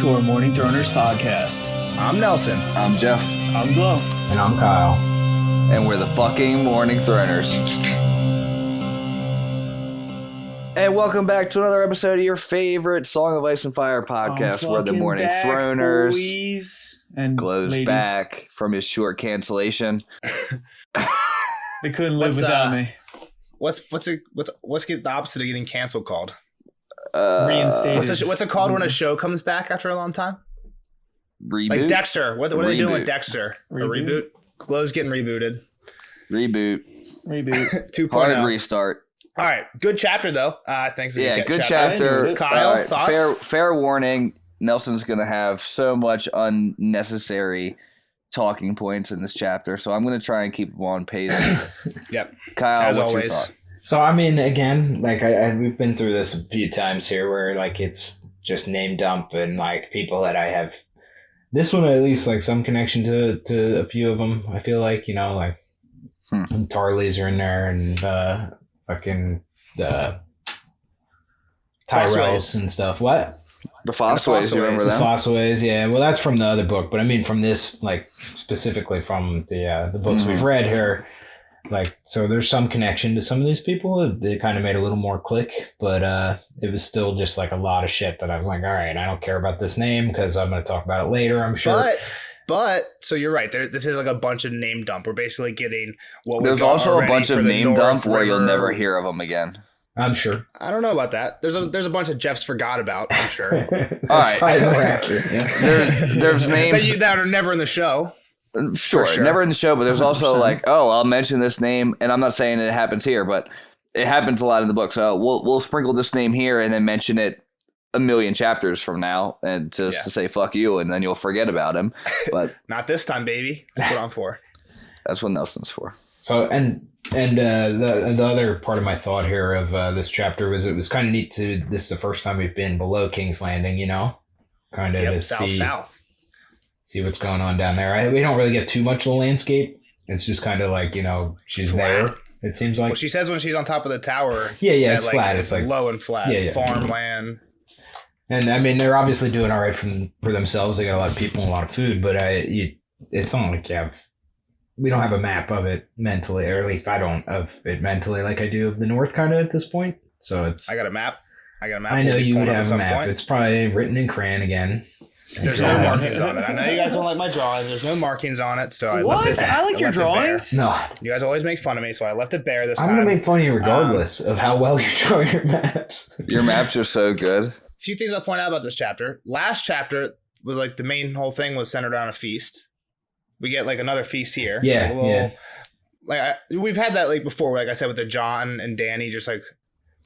to our Morning Throners podcast. I'm Nelson. I'm Jeff. I'm Glow. And I'm Kyle. And we're the fucking Morning Throners. And welcome back to another episode of your favorite Song of Ice and Fire podcast, where the Morning Throners and Glow's ladies. back from his short cancellation. They couldn't live without me. What's the opposite of getting canceled called? Reinstated. What's it called when a show comes back after a long time? Reboot? Like Dexter. What are they doing with Reboot. Dexter? Reboot? A reboot? Glow's getting rebooted. Reboot. 2.0. Hard restart. All right. Good chapter, though. Thanks. Yeah, good chapter. Kyle, thoughts? Fair warning. Nelson's going to have so much unnecessary talking points in this chapter, so I'm going to try and keep him on pace. Yep. Kyle, As what's always. your thought? So, I mean, again, like we've been through this a few times here where like it's just name dump and like people that I have. This one, at least, like some connection to a few of them. I feel like, you know, like Tarleys are in there and fucking Tyrells and stuff. What? The Fossways, you remember The them? Fossways, yeah. Well, that's from the other book, but I mean from this, like specifically from the books we've read here. Like, so there's some connection to some of these people. They kind of made a little more click, but it was still just like a lot of shit that I was like, all right, I don't care about this name because I'm going to talk about it later, I'm sure. But so you're right. This is like a bunch of name dump. We're basically getting what There's we've got also a already bunch for of the name North dump where you'll River. never hear of them again. I'm sure. I don't know about that. There's a bunch of Jeffs forgot about, I'm sure. All right. Probably more accurate, yeah. There's names. that are never in the show. Sure, sure. never in the show, but there's also 100%. like, oh, I'll mention this name, and I'm not saying it happens here, but it happens a lot in the book. So we'll sprinkle this name here and then mention it a million chapters from now, and to say fuck you, and then you'll forget about him. But Not this time, baby. That's what I'm for. that's what Nelson's for. So and the other part of my thought here of this chapter was it was kind of neat to this is the first time we've been below King's Landing, you know, kind of to see what's going on down there. We don't really get too much of the landscape. It's just kind of like, you know, she's Flat. there. It seems like. Well, she says when she's on top of the tower. Yeah, that, it's flat. It's like low and flat. Yeah. Farmland. And I mean, they're obviously doing all right for themselves. They got a lot of people and a lot of food, but it's not like we don't have a map of it mentally, or at least I don't of it mentally like I do of the North kind of at this point. So it's. I got a map. I know you would have a map. It's probably written in crayon again. There's no markings on it. I know you guys don't like my drawings. There's no markings on it, so I left it. I like your drawings. No, You guys always make fun of me, so I left it bare this I'm time. gonna make fun of you regardless of how well you draw your maps. Your maps are so good. A few things I'll point out about this chapter. Last chapter was like the main whole thing was centered on a feast. We get like another feast here. Yeah, like a little, Like we've had that like before. Like I said with the John and Danny, just like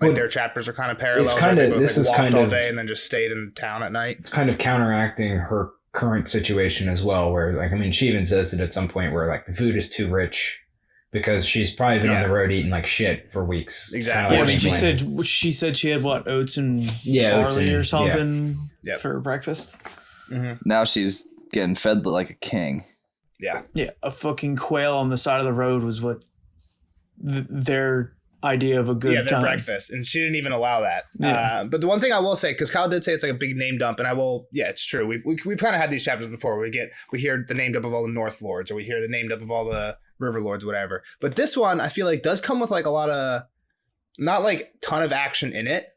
Well, their chapters are kind of parallel. it's kinda- They both, this is walked kind all of- day and then just stayed in town at night. It's kind of counteracting her current situation as well, where like I mean, she even says it at some point where like the food is too rich because she's probably been on the road eating like shit for weeks. Exactly. Yeah, Kinda I mean, explaining. she said she had what, oats and oats barley and- or something Yep. for breakfast. Mm-hmm. Now she's getting fed like a king. Yeah. Yeah, a fucking quail on the side of the road was what their idea of a good Yeah, their time. breakfast, and she didn't even allow that. Yeah. But the one thing I will say, because Kyle did say it's like a big name dump, and I will, yeah, it's true. We've kind of had these chapters before. Where we hear the name dump of all the North Lords, or we hear the name dump of all the River Lords, whatever. But this one, I feel like does come with like a lot of, not like ton of action in it,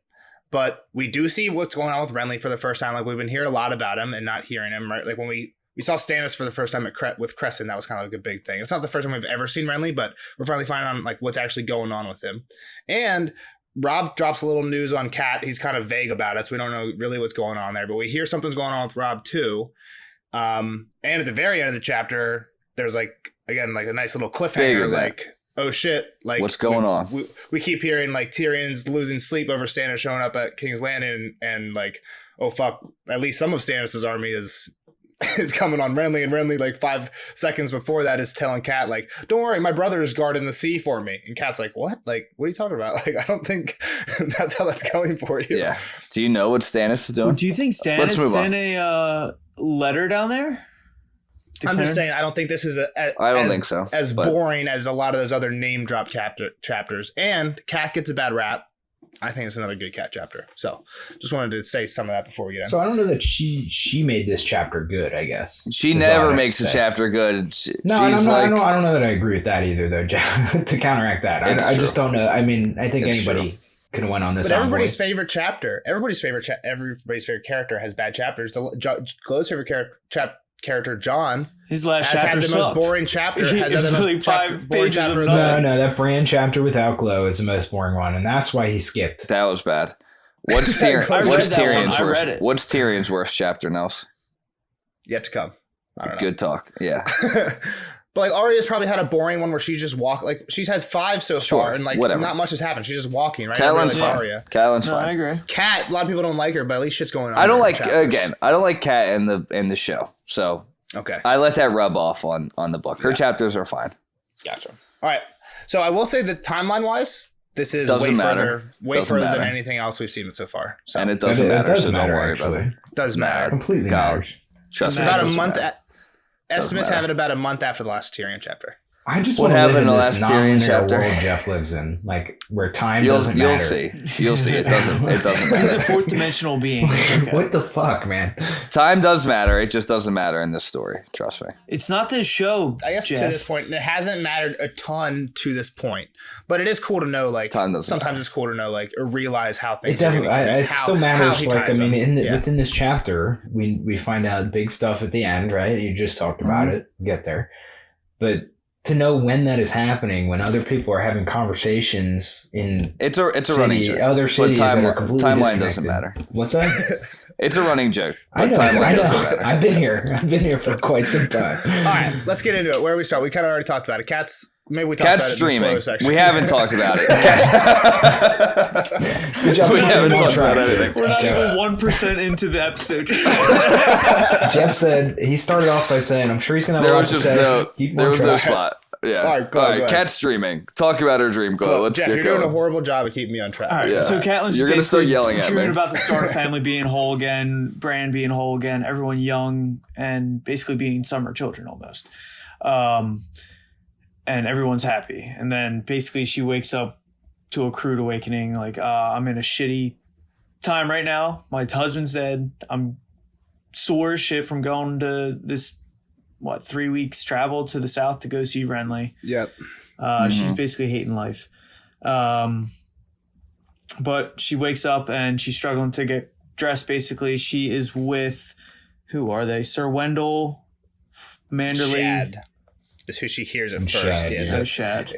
but we do see what's going on with Renly for the first time. Like we've been hearing a lot about him and not hearing him, right? Like when we saw Stannis for the first time with Crescent, that was kind of like a big thing. It's not the first time we've ever seen Renly, but we're finally finding out like what's actually going on with him. And Rob drops a little news on Cat. He's kind of vague about it, so we don't know really what's going on there. But we hear something's going on with Rob too. And at the very end of the chapter, there's like again like a nice little cliffhanger. Like, oh shit! Like what's going on? We keep hearing like Tyrion's losing sleep over Stannis showing up at King's Landing, and like, oh fuck! At least some of Stannis's army is coming on Renly, and Renly like 5 seconds before that is telling Cat like, don't worry, my brother is guarding the sea for me. And Cat's like, what? Like, what are you talking about? Like, I don't think that's how that's going for you. Yeah. Do you know what Stannis is doing? Well, do you think Stannis sent a letter down there? I'm just saying, I don't think this is I don't think so. As boring as a lot of those other name drop chapters. And Cat gets a bad rap. I think it's another good Cat chapter. So just wanted to say some of that before we get in. So I don't know that she made this chapter good, I guess. She never makes a chapter good. I don't know that I agree with that either, though, to counteract that. I just don't know. I mean, I think anybody could have went on this. But everybody's favorite chapter, everybody's favorite character has bad chapters. Glow's favorite character, John, his last has chapter had the most boring chapter. Has had the most like 5 pages chapter of No, that Bran chapter without Glow is the most boring one, and that's why he skipped. That was bad. What's Tyrion's worst chapter, Nels? Yet to come. I don't know. Good talk. Yeah. But like Arya's probably had a boring one where she just walked. Like she's had 5 so far, and like not much has happened. She's just walking, right? Catelyn's fine. Catelyn's fine. I agree. Cat, a lot of people don't like her, but at least shit's going on. I don't like Cat in the show. So okay, I let that rub off on the book. Her chapters are fine. Gotcha. All right. So I will say that timeline wise, this is way further than anything else we've seen so far. So. And it doesn't matter. So don't worry about it. Does matter. Completely matters. Trust me. About a month. Estimates have it about a month after the last Tyrion chapter. I just what happened in the last Tyrion chapter? World Jeff lives in, like where time doesn't matter. You'll see. It doesn't matter. He's a fourth dimensional being. Okay. What the fuck, man? Time does matter. It just doesn't matter in this story. Trust me. It's not this show. I guess Jeff. to this point, it hasn't mattered a ton to this point, but it is cool to know. Like sometimes matter. It's cool to know, like, or realize how things. It still matters. Like, I mean, within this chapter, we find out big stuff at the end, right? You just talked about it. Get there, but. To know when that is happening, when other people are having conversations in it's a running joke. Other cities but timeline doesn't matter. What's that? It's a running joke. But timeline doesn't matter. I've been here for quite some time. All right, let's get into it. Where do we start? We kind of already talked about it. Maybe we talked Cat's about it streaming. In the section. We haven't talked about it. We haven't talked about anything. We're not even 1% into the episode. Jeff said he started off by saying, "I'm sure he's going to have a lot to say." There was no slot. Yeah. All right. Cat's streaming. Talk about her dream, Glow. Jeff, you're doing a horrible job of keeping me on track. All right. Yeah. So Catelyn's you're going to start yelling at me. Dreaming about the Stark family being whole again, Bran being whole again, everyone young and basically being summer children almost. And everyone's happy. And then basically she wakes up to a crude awakening. Like, I'm in a shitty time right now. My husband's dead. I'm sore as shit from going to this, 3 weeks travel to the south to go see Renly. Yep. She's basically hating life. But she wakes up and she's struggling to get dressed. Basically, she is with, who are they? Sir Wendell, Manderley. Shad is who she hears at first. Shad, yeah. So Shad.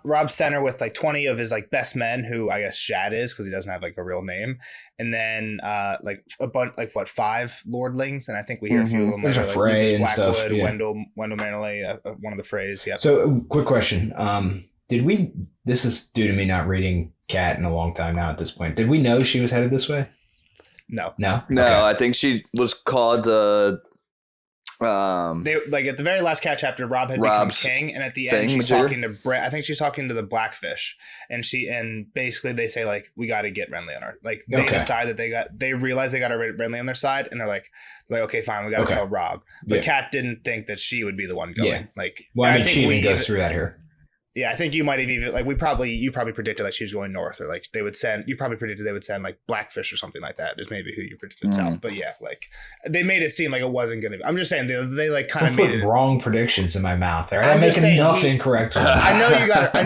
Rob sent her with like 20 of his like best men, who I guess Shad is because he doesn't have like a real name, and then like a bunch, like 5 lordlings, and I think we hear a few of them. There's a Frey and Blackwood, stuff. Yeah. Wendell Manderley, one of the Freys. Yeah. So, quick question: This is due to me not reading Cat in a long time now. At this point, did we know she was headed this way? No. Okay. I think she was called. They like at the very last Cat chapter, Rob had Rob's become king, and at the end she's talking to Brett. I think she's talking to the Blackfish, and basically they say like, we got to get Renly on our, like they decide that they realize they got Renly on their side, and they're like okay, fine, we got to tell Rob. But Cat didn't think that she would be the one going. Yeah. Like, well, I mean, she even goes through that here. Yeah, I think you might have even like you probably predicted that she was going north, or like you probably predicted they would send like Blackfish or something like that. Is maybe who you predicted south. But yeah, like they made it seem like it wasn't gonna be. I'm just saying they like kind of made it wrong predictions in my mouth. Right? I'm making nothing correct. I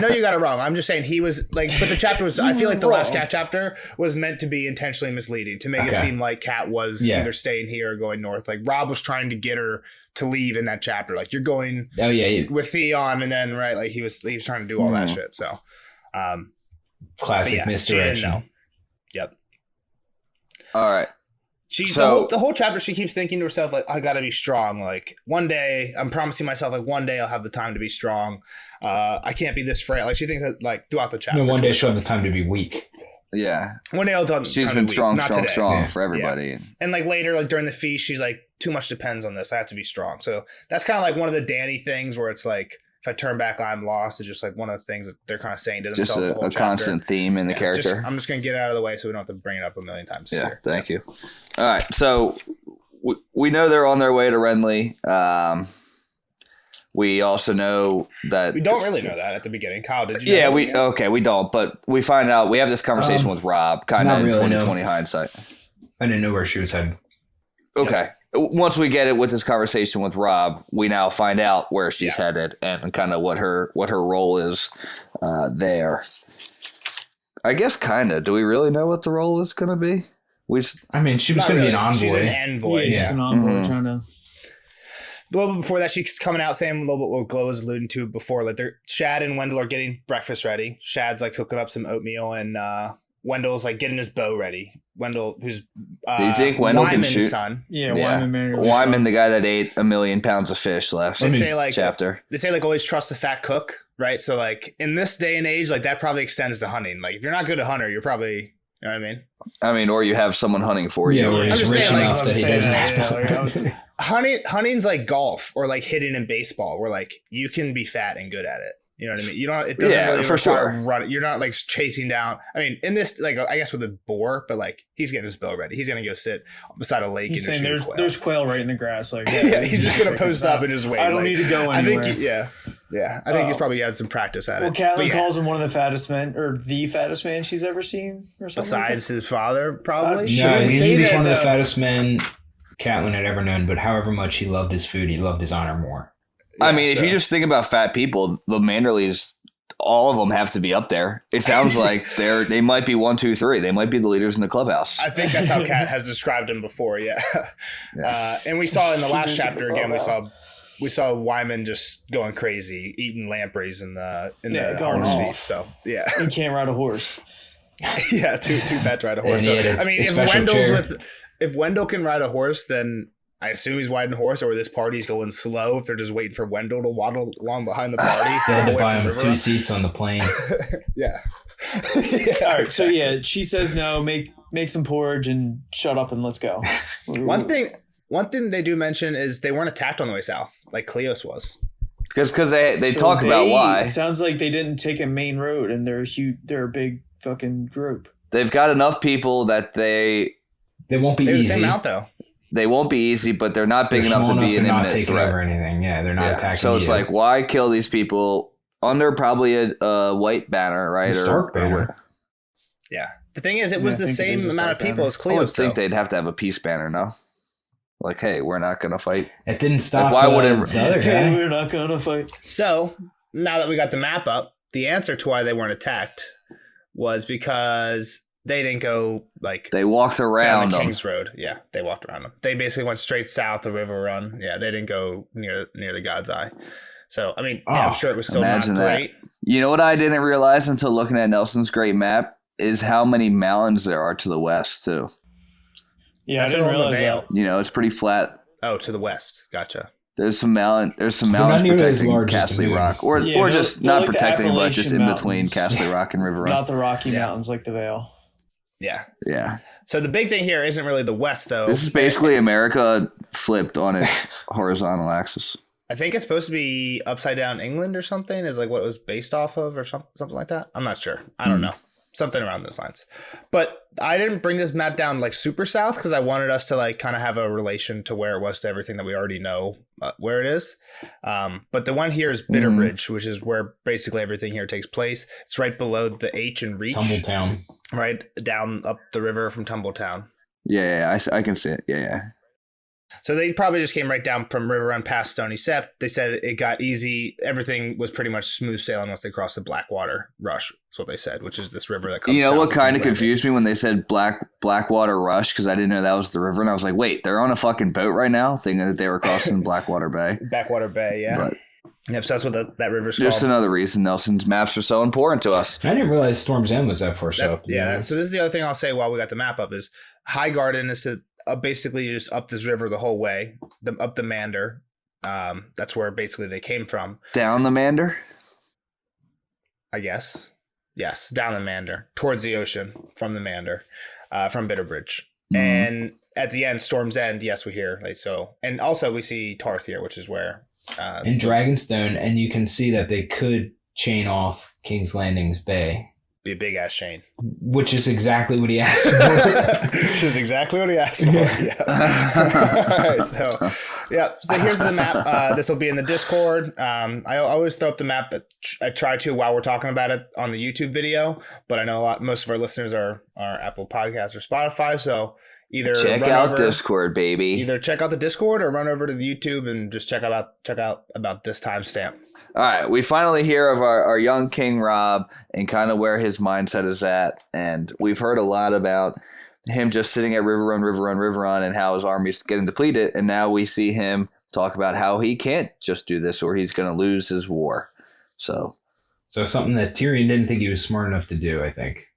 know you got it wrong. I'm just saying he was like, but the chapter was. I feel like the last Cat chapter was meant to be intentionally misleading to make it seem like Cat was either staying here or going north. Like Rob was trying to get her to leave in that chapter. Like you're going with Theon, and then like he was trying to do all that shit. So classic misdirection. Yep. All right. The whole chapter she keeps thinking to herself like, I gotta be strong. Like one day I'm promising myself like one day I'll have the time to be strong. I can't be this frail. Like she thinks that like throughout the chapter. No, one day she'll have the time to be weak. Yeah. One day I'll done. She's been strong for everybody. Yeah. And like later, like during the feast, she's like, too much depends on this. I have to be strong. So that's kind of like one of the Dany things where it's like, if I turn back, I'm lost. It's just like one of the things that they're kind of saying to themselves. Just a constant theme in the character. I'm just going to get out of the way so we don't have to bring it up a million times. Yeah, thank you. All right, so we know they're on their way to Renly. We also know that We don't really know that at the beginning. Kyle, did you? Yeah, know we don't, but we find out. We have this conversation with Rob, kind of in not really, 2020 no. hindsight. I didn't know where she was headed. Okay. Once we get it with this conversation with Rob, we now find out where she's headed and kind of what her role is there. I guess kind of. Do we really know what the role is going to be? I mean, she was going to be an envoy. She's an envoy. Yeah, she's an envoy trying to. A little bit before that, she's coming out saying a little bit what Glow was alluding to before. Like, Shad and Wendell are getting breakfast ready. Shad's like cooking up some oatmeal, and Wendell's like getting his bow ready. Wendell, who's do you think Wendell can shoot? Son. Yeah, Wyman, the guy that ate 1 million pounds of fish last chapter. They say like always trust the fat cook, right? So like in this day and age, like that probably extends to hunting. Like if you're not good at hunter, you're probably, you know what I mean? Or you have someone hunting for you. Yeah, where I'm he's just rich saying, enough that he doesn't have to. Hunting's like golf or like hitting in baseball, where like you can be fat and good at it. You know what I mean? You don't. It doesn't really for require sure. Run. You're not like chasing down. I mean, in this, like I guess with a boar, but like he's getting his bow ready. He's gonna go sit beside a lake. He's and saying there's quail right in the grass. Like he's just gonna post up and just wait. I don't need to go anywhere. I think I think he's probably had some practice at it. Well, Catelyn calls him one of the fattest men, or the fattest man she's ever seen, or something. Besides his father, probably. No, he's one of the fattest men Catelyn had ever known. But however much he loved his food, he loved his honor more. I mean, if you just think about fat people, the Manderleys, all of them have to be up there. It sounds like they might be 1, 2, 3. They might be the leaders in the clubhouse. I think that's how Kat has described him before. Yeah. And we saw in the last chapter again. We saw Wyman just going crazy, eating lampreys in the harvest feast. So yeah, he can't ride a horse. Yeah, too fat to ride a horse. So, I mean, if Wendell can ride a horse, then I assume he's riding a horse, or this party's going slow if they're just waiting for Wendell to waddle along behind the party. They had to buy him 2 seats on the plane. Yeah. All right. So yeah, she says no. Make some porridge and shut up and let's go. One thing they do mention is they weren't attacked on the way south like Cleos was. Because they talk about why. It sounds like they didn't take a main road, and they're huge. They're a big fucking group. They've got enough people that they won't be easy. They're the same out though. They won't be easy, but they're not big enough to be an imminent threat. Or anything. Yeah, they're not attacking. So it's like, why kill these people under probably a white banner, right? Stark banner. Yeah. The thing is, it was the same amount of people as Cleos. I would think they'd have to have a peace banner, no? Like, hey, we're not going to fight. It didn't stop why wouldn't the other guy. We're not going to fight. So now that we got the map up, the answer to why they weren't attacked was because they didn't go like they walked around down the King's Road. Yeah, they walked around them. They basically went straight south the river run. Yeah, they didn't go near the God's Eye. So I mean, I'm sure it was still not great. You know what I didn't realize until looking at Nelson's great map is how many mountains there are to the west too. Yeah, I didn't realize that. You know, it's pretty flat. Oh, to the west. Gotcha. There's some mountains protecting Castle Rock, or just not protecting, but just in between Castle Rock and River Run. Not the Rocky Mountains like the Vale. Yeah. Yeah. So the big thing here isn't really the west, though. This is basically America flipped on its horizontal axis. I think it's supposed to be upside down England or something, is like what it was based off of, or something like that. I'm not sure. I don't know. Something around those lines. But I didn't bring this map down like super south because I wanted us to like kind of have a relation to where it was to everything that we already know where it is. But the one here is Bitterbridge, which is where basically everything here takes place. It's right below the H in Reach. Tumbletown. Right down up the river from Tumbletown. Yeah, I can see it. Yeah. So they probably just came right down from River Run past Stony Sept. They said it got easy. Everything was pretty much smooth sailing once they crossed the Blackwater Rush. That's what they said, which is this river that comes. You know what kind of confused me when they said Blackwater Rush, because I didn't know that was the river, and I was like, wait, they're on a fucking boat right now, thinking that they were crossing Blackwater Bay. Backwater Bay, yeah. But yep, so that's what that river's called. Just another reason Nelson's maps are so important to us. I didn't realize Storm's End was that far south. Yeah, so this is the other thing I'll say while we got the map up is High Garden is to basically just up this river the whole way, up the Mander. That's where basically they came from. Down the Mander? I guess. Yes, down the Mander, towards the ocean from the Mander, from Bitterbridge. And at the end, Storm's End, yes, we hear. Like, so, and also we see Tarth here, which is where... in Dragonstone, and you can see that they could chain off King's Landing's Bay. Be a big ass chain. Which is exactly what he asked for. Which is exactly what he asked for. Yeah. All right, so here's the map. This will be in the Discord. I always throw up the map. I try to while we're talking about it on the YouTube video, but I know most of our listeners are Apple Podcasts or Spotify, so either check out Discord, baby. Either check out the Discord or run over to the YouTube and just check out about this timestamp. All right, we finally hear of our young King Rob and kind of where his mindset is at, and we've heard a lot about him just sitting at River Run, and how his army's getting depleted, and now we see him talk about how he can't just do this or he's going to lose his war. So something that Tyrion didn't think he was smart enough to do, I think.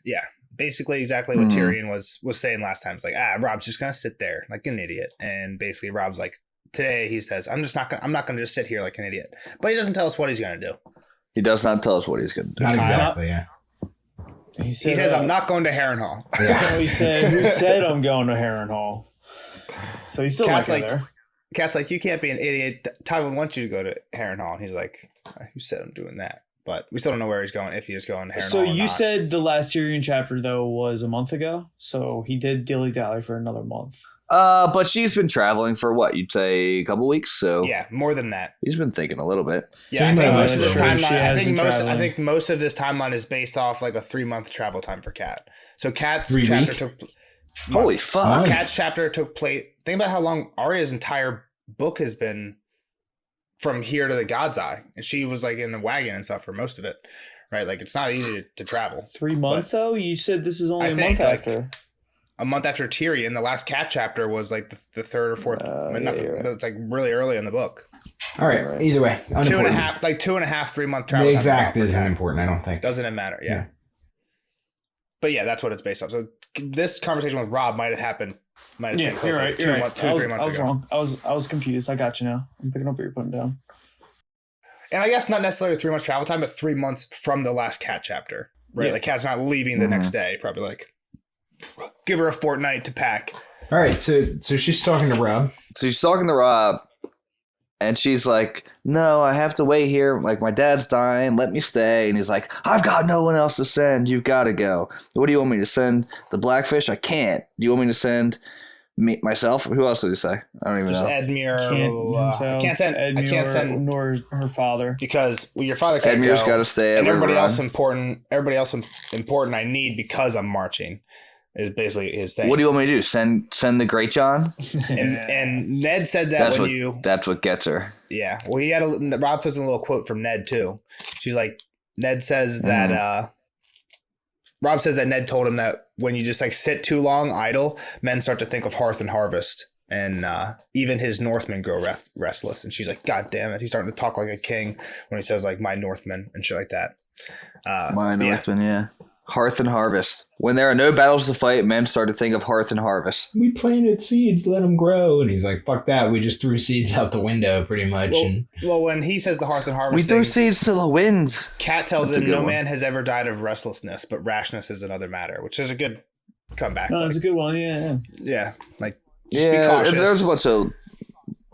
Yeah. Basically exactly what Tyrion was saying last time. It's like, Rob's just gonna sit there like an idiot. And basically Rob's like, today he says, I'm not gonna just sit here like an idiot. But he doesn't tell us what he's gonna do. He does not tell us what he's gonna do. Not exactly, yeah. He says, I'm not going to Harrenhal. Yeah. He said, who said I'm going to Harrenhal? So he's still not there. Cat's like, you can't be an idiot. Tywin wants you to go to Harrenhal. And he's like, who said I'm doing that? But we still don't know where he's going, if he is going to Harrenhal. So you said the last Tyrion chapter, though, was a month ago. So he did dilly-dally for another month. But she's been traveling for what, you'd say a couple weeks? So yeah, more than that. He's been thinking a little bit. Yeah, I think most of this timeline. I think most of this timeline is based off like a 3-month travel time for Cat. So Cat's chapter took. Holy fuck! Cat's chapter took place. Think about how long Arya's entire book has been from here to the God's Eye, and she was like in the wagon and stuff for most of it, right? Like it's not easy to travel. 3 months though. You said this is only a month after. A month after Tyrion, the last Cat chapter was like the third or fourth. It's like really early in the book. All right. Either way, 2.5, 3 month travel. The exact isn't important. I don't think. Doesn't it matter? Yeah. But yeah, that's what it's based on. So this conversation with Rob might have happened. You're right. 3 months ago. I was wrong. I was confused. I got you now. I'm picking up what you're putting down. And I guess not necessarily 3 months travel time, but 3 months from the last Cat chapter. Right. Yeah. Like Cat's not leaving the next day. Probably like give her a fortnight to pack. All right. So she's talking to Rob. And she's like, no, I have to wait here. Like, my dad's dying. Let me stay. And he's like, I've got no one else to send. You've got to go. What do you want me to send? The Blackfish? I can't. Do you want me to send myself? Who else did he say? I don't even know. Edmure. I can't send nor her father. Because your father can't Edmure's got to stay. And everybody else important I need because I'm marching. Is basically his thing. What do you want me to do? Send the Great John? and Ned said that that's what gets her. Yeah. Well, he had Rob puts in a little quote from Ned too. She's like, Ned says that Rob says that Ned told him that when you just like sit too long idle, men start to think of hearth and harvest, and even his Northmen grow restless. And she's like, God damn it, he's starting to talk like a king when he says like my Northmen and shit like that. My Northmen, yeah. Hearth and harvest. When there are no battles to fight, men start to think of hearth and harvest. We planted seeds, let them grow. And he's like, fuck that. We just threw seeds out the window pretty much. Well, when he says the hearth and harvest, we threw seeds to the wind. Cat tells him no man has ever died of restlessness, but rashness is another matter, which is a good comeback. No, it's a good one. Yeah. Yeah. Like, yeah, there's a bunch of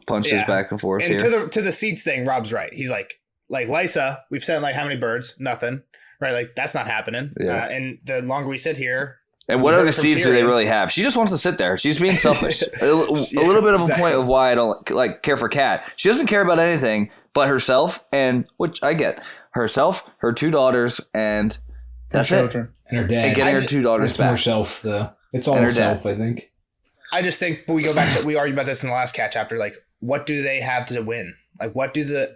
punches back and forth and here. To the seeds thing, Rob's right. He's like Lysa, we've sent like how many birds? Nothing. Right, like that's not happening. Yeah. And the longer we sit here, and what other seeds do they really have? She just wants to sit there. She's being selfish. a little bit of a point of why I don't like care for Cat. She doesn't care about anything but herself, and which I get. Herself, her 2 daughters, and that's it. And her dad. And getting her 2 daughters back. More self, though. It's all self, I think. I just think we go back to we argued about this in the last Cat chapter. Like, what do they have to win? Like, what do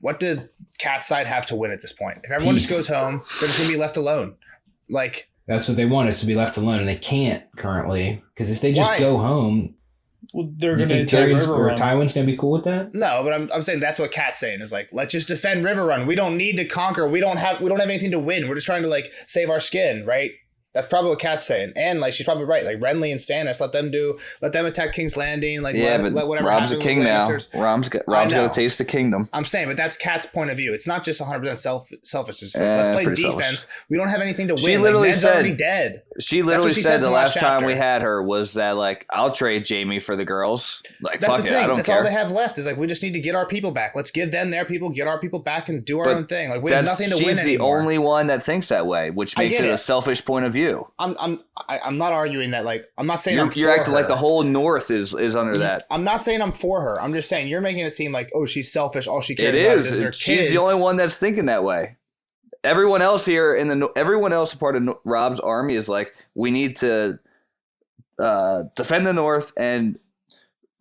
what did Cat's side have to win at this point? If everyone just goes home, they're just going to be left alone. Like, that's what they want, is to be left alone, and they can't currently. Because if they just go home, well, they're going to attack River Run. Tywin's going to be cool with that? No, but I'm saying that's what Cat's saying is like, let's just defend River Run. We don't need to conquer. We don't have anything to win. We're just trying to like save our skin, right? That's probably what Kat's saying. And like she's probably right. Like Renly and Stannis, let them attack King's Landing. Like let whatever Rob's a king now. Rob's got a taste of kingdom. I'm saying, but that's Kat's point of view. It's not just 100% selfish. It's like, let's play defense. Selfish. We don't have anything to win. She literally Ned's said already dead. She literally said the last time we had her was that like I'll trade Jaime for the girls. Like that's fuck the it, thing. I don't that's care. All they have left is like we just need to get our people back. Let's give them their people, get our people back, and do our own thing. Like we have nothing to win anymore. She's the only one that thinks that way, which makes it a selfish point of view. I'm not arguing that. Like I'm not saying you're acting like the whole North is under that. I'm not saying I'm for her. I'm just saying you're making it seem like she's selfish. All she cares about is her She's kids. The only one that's thinking that way. Everyone else here everyone else part of Rob's army is like we need to defend the North and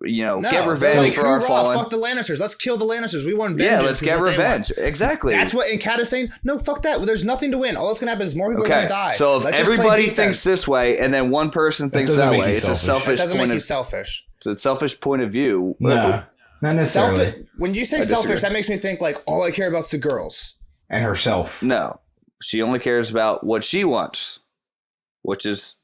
get revenge for our fallen. Fuck the Lannisters. Let's kill the Lannisters. We want vengeance. Yeah, let's get revenge. Exactly. That's what. And Kat is saying, no, fuck that. There's nothing to win. All that's gonna happen is more people are gonna die. So if everybody thinks this way and then one person thinks that way, it's a selfish point. It doesn't make you selfish. It's a selfish point of view. No, not necessarily. When you say selfish, that makes me think like all I care about is the girls and herself. No, she only cares about what she wants, which is.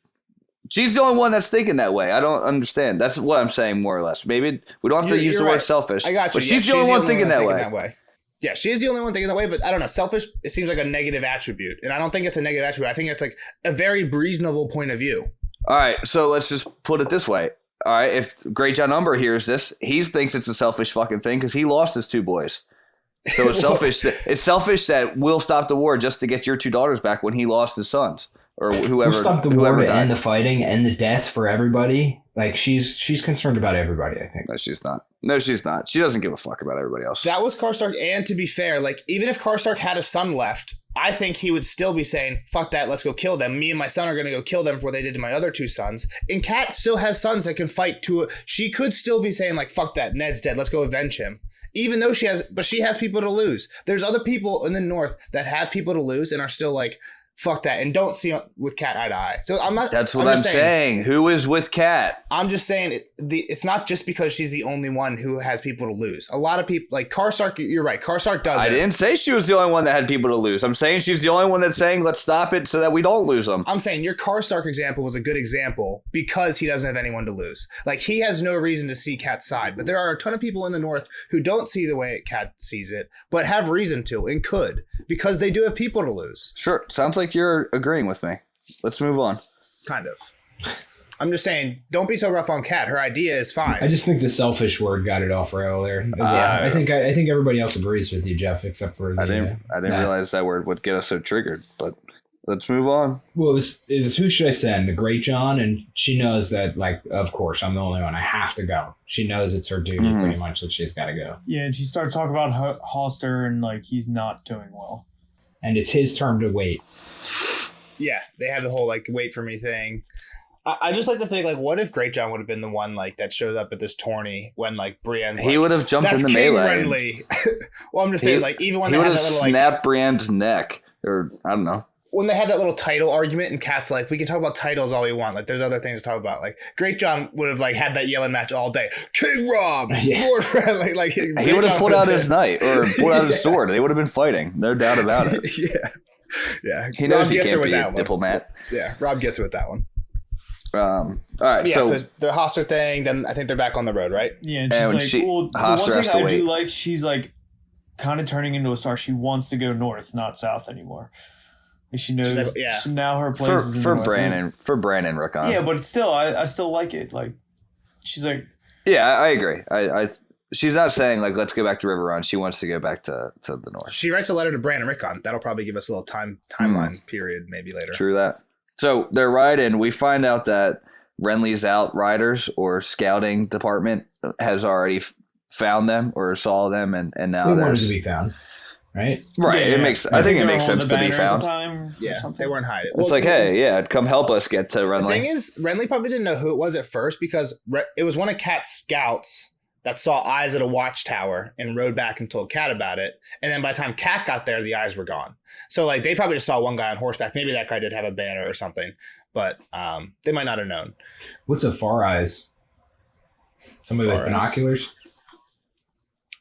She's the only one that's thinking that way. I don't understand. That's what I'm saying, more or less. Maybe we don't have to use the word selfish. I got you. But she's the only one thinking that way. Yeah, she's the only one thinking that way. But I don't know. Selfish, it seems like a negative attribute. And I don't think it's a negative attribute. I think it's like a very reasonable point of view. All right. So let's just put it this way. All right. If Great John Umber hears this, he thinks it's a selfish fucking thing because he lost his 2 boys. So it's selfish. It's selfish that we'll stop the war just to get your 2 daughters back when he lost his sons. Or whoever. We'll stop the war to end the fighting and the death for everybody. Like she's concerned about everybody. I think. No, she's not. She doesn't give a fuck about everybody else. That was Karstark, and to be fair, like even if Karstark had a son left, I think he would still be saying, "Fuck that, let's go kill them." Me and my son are going to go kill them for what they did to my other 2 sons. And Kat still has sons that can fight too. She could still be saying like, "Fuck that, Ned's dead. Let's go avenge him." Even though she has people to lose. There's other people in the North that have people to lose and are still like. Fuck that, and don't see with Kat eye to eye. So I'm not. That's what I'm saying. Who is with Kat? I'm just saying it's not just because she's the only one who has people to lose. A lot of people, like Karstark, you're right. Karstark does. I didn't say she was the only one that had people to lose. I'm saying she's the only one that's saying let's stop it so that we don't lose them. I'm saying your Karstark example was a good example because he doesn't have anyone to lose. Like he has no reason to see Kat's side, but there are a ton of people in the North who don't see the way Kat sees it, but have reason to and could because they do have people to lose. Sure, sounds like you're agreeing with me. Let's move on. Kind of. I'm just saying, don't be so rough on Kat. Her idea is fine. I just think the selfish word got it off rail there. I think everybody else agrees with you, Jeff, except for I didn't realize that word would get us so triggered. But let's move on. Well, it was who should I send? The Great John, and she knows that. Like, of course, I'm the only one. I have to go. She knows it's her duty, pretty much, that she's got to go. Yeah, and she started talking about Hoster and like he's not doing well, and it's his turn to wait. Yeah, they have the whole like wait for me thing. I just like to think like, what if Great John would have been the one like that shows up at this tourney when like Brienne's he would have jumped in the melee. Well, I'm just saying like even when he they would had have that little snapped like, Brienne's neck or I don't know. When they had that little title argument and Kat's like, we can talk about titles all we want. Like there's other things to talk about. Like Great John would have like had that yelling match all day. King Rob, Lord Friendly. Like he would have pulled out his knight or pulled out his sword. They would have been fighting. No doubt about it. Yeah. He knows he can't be a diplomat. Yeah, Rob gets it with that one. All right, yeah, so the Hoster thing, then I think they're back on the road, right? Yeah, and she's like, well, the one thing I do like, she's like kind of turning into a star. She wants to go north, not south anymore. She knows. Like, so now her place is for Bran and Rickon. Yeah, but still, I still like it. Like, she's like, yeah, I agree. She's not saying like let's go back to River Run. She wants to go back to the north. She writes a letter to Bran and Rickon. That'll probably give us a little timeline period maybe later. True that. So they're riding. We find out that Renly's Outriders or scouting department has already found them or saw them, and now they're to be found. Right. Right. Yeah, it makes. I think it makes sense to be found. Yeah, they weren't hiding. It's like, hey, come help us get to Renly. The thing is, Renly probably didn't know who it was at first because it was one of Kat's scouts that saw eyes at a watchtower and rode back and told Kat about it. And then by the time Kat got there, the eyes were gone. So like they probably just saw one guy on horseback. Maybe that guy did have a banner or something, but they might not have known. What's a far eyes? Somebody with binoculars?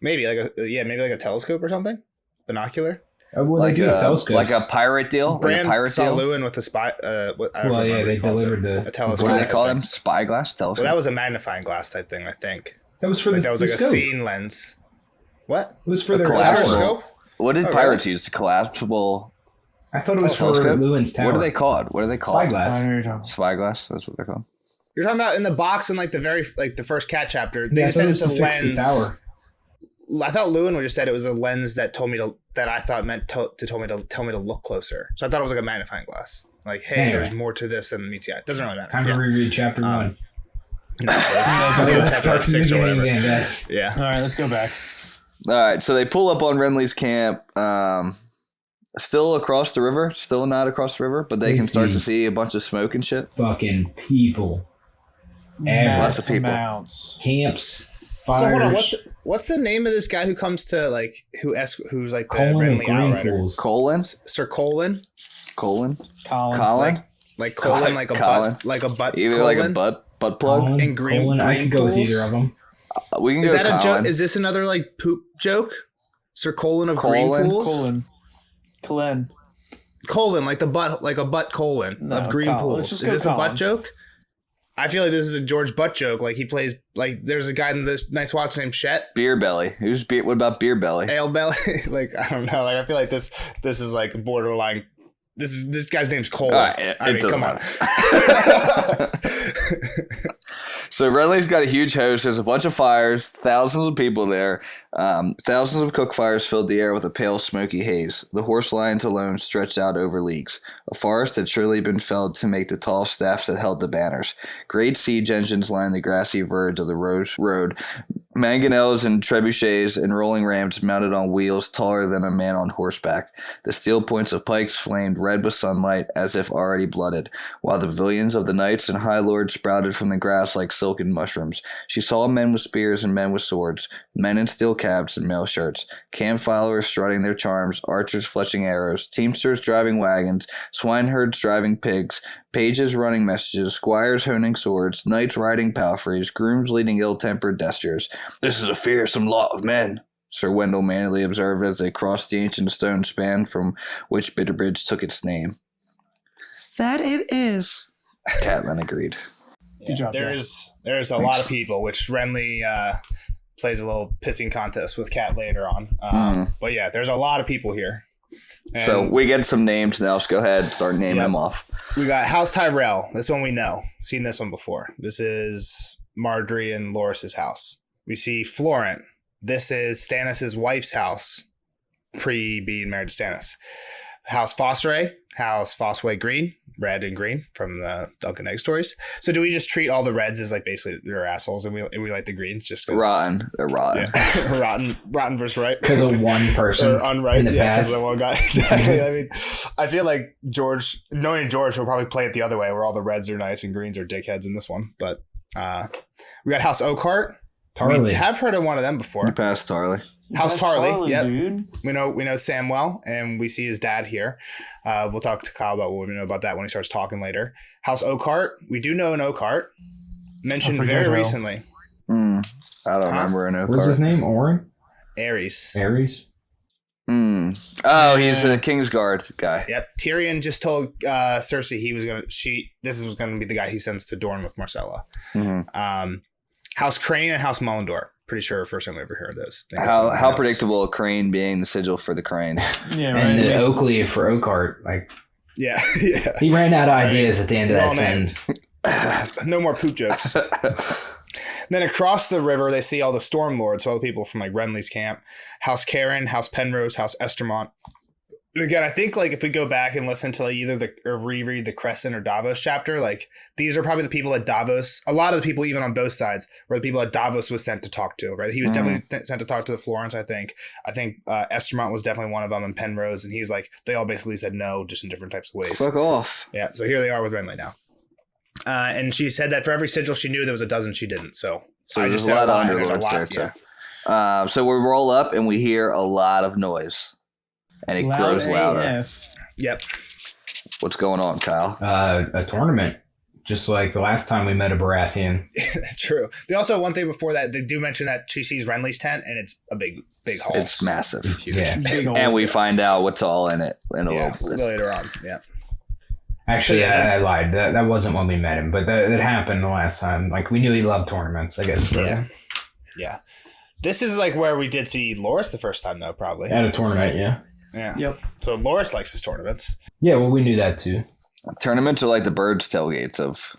Maybe like a telescope or something. Binocular. Well, they do have telescopes. Like a pirate deal. Bran like a pirate saw deal. Lewin with a spy. Well, yeah, they delivered a What telescope. do they call them? Spyglass? Telescope? Well, that was a magnifying glass type thing, I think. That was for That was like the a scope. scene lens. What? It was for their collapsible. Scope? What did Oh, pirates use? The collapsible I thought it was for telescope? Lewin's tower. What are they called? Spyglass. I know you're talking. Spyglass? That's what they're called. You're talking about in the box in like the first cat chapter. They Yeah, just said it's a to fix the lens. tower. I thought Lewin would just said it was a lens that told me that I thought meant to tell me to look closer. So I thought it was like a magnifying glass. Like, hey, Anyway. there's more to this than meets the eye. It doesn't really matter. Time to reread chapter 1. No, Let's start from the 6 or beginning whatever. again, guys. Yeah. All right, let's go back. All right, so they pull up on Renly's camp. Still across the river. Still not across the river, but they can start to see a bunch of smoke and shit. Fucking people. Lots Mass of people. amounts. Camps. Fires. So hold on, what's the name of this guy who comes to like who's like the Colin of Renly outrider? Greenpools. Colin? Sir Colin? Colin? Colin. Like colon, like a Colin. butt, like a butt. Either colon? like a butt plug. Colin, And green- Colin, I can go with Greenpools? either of them. We can Is go that a Colin. joke? Is this another like poop joke? Sir Colin of Colin? Greenpools? Colin. Colon, like the butt, like a butt colon No, of green Colin. pools. Let's just Is go this a Colin. butt joke? I feel like this is a George Butt joke. Like he plays, like there's a guy in this Night's Watch named Chet. Beer Belly. What about Beer Belly? Ale Belly. Like I don't know. Like I feel like this is like borderline. This guy's name's Cole. All right, it doesn't come on. So Renly's got a huge host. There's a bunch of fires, thousands of people there. Thousands of cook fires filled the air with a pale, smoky haze. The horse lines alone stretched out over leagues. A forest had surely been felled to make the tall staffs that held the banners. Great siege engines lined the grassy verge of the road. Mangonels and trebuchets and rolling rams mounted on wheels taller than a man on horseback. The steel points of pikes flamed red with sunlight as if already blooded, while the pavilions of the knights and high lords sprouted from the grass like silken mushrooms. She saw men with spears and men with swords, men in steel caps and mail shirts, camp followers strutting their charms, archers fletching arrows, teamsters driving wagons, swineherds driving pigs, pages running messages, squires honing swords, knights riding palfreys, grooms leading ill-tempered destures. "This is a fearsome lot of men," Sir Wendell manly observed as they crossed the ancient stone span from which Bitterbridge took its name. "That it is," Catelyn agreed. Good job, Jeff. There's a lot of people, which Renly plays a little pissing contest with Cat later on. But yeah, there's a lot of people here. And So we get some names now. Let's go ahead, start naming them off. we got House Tyrell. This one we know. Seen this one before. This is Marjorie and Loris's house. We see Florent. This is Stannis' wife's house, pre-being married to Stannis. House Fossray, House Fossway Green, red and green from the Duncan Egg stories. So do we just treat all the reds as like basically they're assholes, and we like the greens just 'cause- Rotten. They're rotten. Yeah. rotten versus right. Because of one person Or unright, in the yeah, past. because of one guy. Exactly. I mean, I feel like knowing George will probably play it the other way, where all the reds are nice and greens are dickheads in this one. But we got House Oakhart. Tarly. We have heard of one of them before. You passed Tarly. House That's Tarly. Yep. dude. We know Sam well, and we see his dad here. We'll talk to Kyle about what we know about that when he starts talking later. House Oakhart. We do know an Oakhart. Mentioned I forget very how. recently. I don't remember an What's his Oakhart. name? Oren? Ares. Ares? Oh, he's the Kingsguard guy. Yep. Tyrion just told Cersei this was gonna be the guy he sends to Dorne with Marcella. House Crane and House Mullendor. Pretty sure first time we ever heard those. How predictable a crane being the sigil for the cranes. Yeah, right. And the Makes- Oakley for Oakhart. Like, Yeah. Yeah. he ran out of ideas at the end of that Well, man. sentence. No more poop jokes. Then across the river, they see all the Storm Lords, all the people from like Renly's camp. House Karen, House Penrose, House Estermont. And again, I think like if we go back and listen to like either or reread the Crescent or Davos chapter, like these are probably the people at Davos. A lot of the people, even on both sides, were the people that Davos was sent to talk to. Right? He was definitely sent to talk to the Florence. I think Estermont was definitely one of them, and Penrose, and he's like they all basically said no, just in different types of ways. Fuck off. Yeah, so here they are with Renly now. And she said that for every sigil she knew, there was a dozen she didn't. So I there's just a said lot of lie, there's a underlords there lot, too. So we roll up and we hear a lot of noise, and it grows louder. AF. Yep. What's going on, Kyle? A tournament. just like the last time we met a Baratheon. True. They also, one thing before that, they do mention that she sees Renly's tent, and it's a big hole. It's massive. It's huge. Yeah. Big old- And we find out what's all in it in a little bit. Later on. Yeah. Actually, I lied. That wasn't when we met him, but that happened the last time. Like, we knew he loved tournaments, I guess. Yeah. This is like where we did see Loras the first time, though, probably. At a tournament, yeah. Yeah. Yep. So Loras likes his tournaments. Yeah, well, we knew that too. Tournaments are like the birds' tailgates of.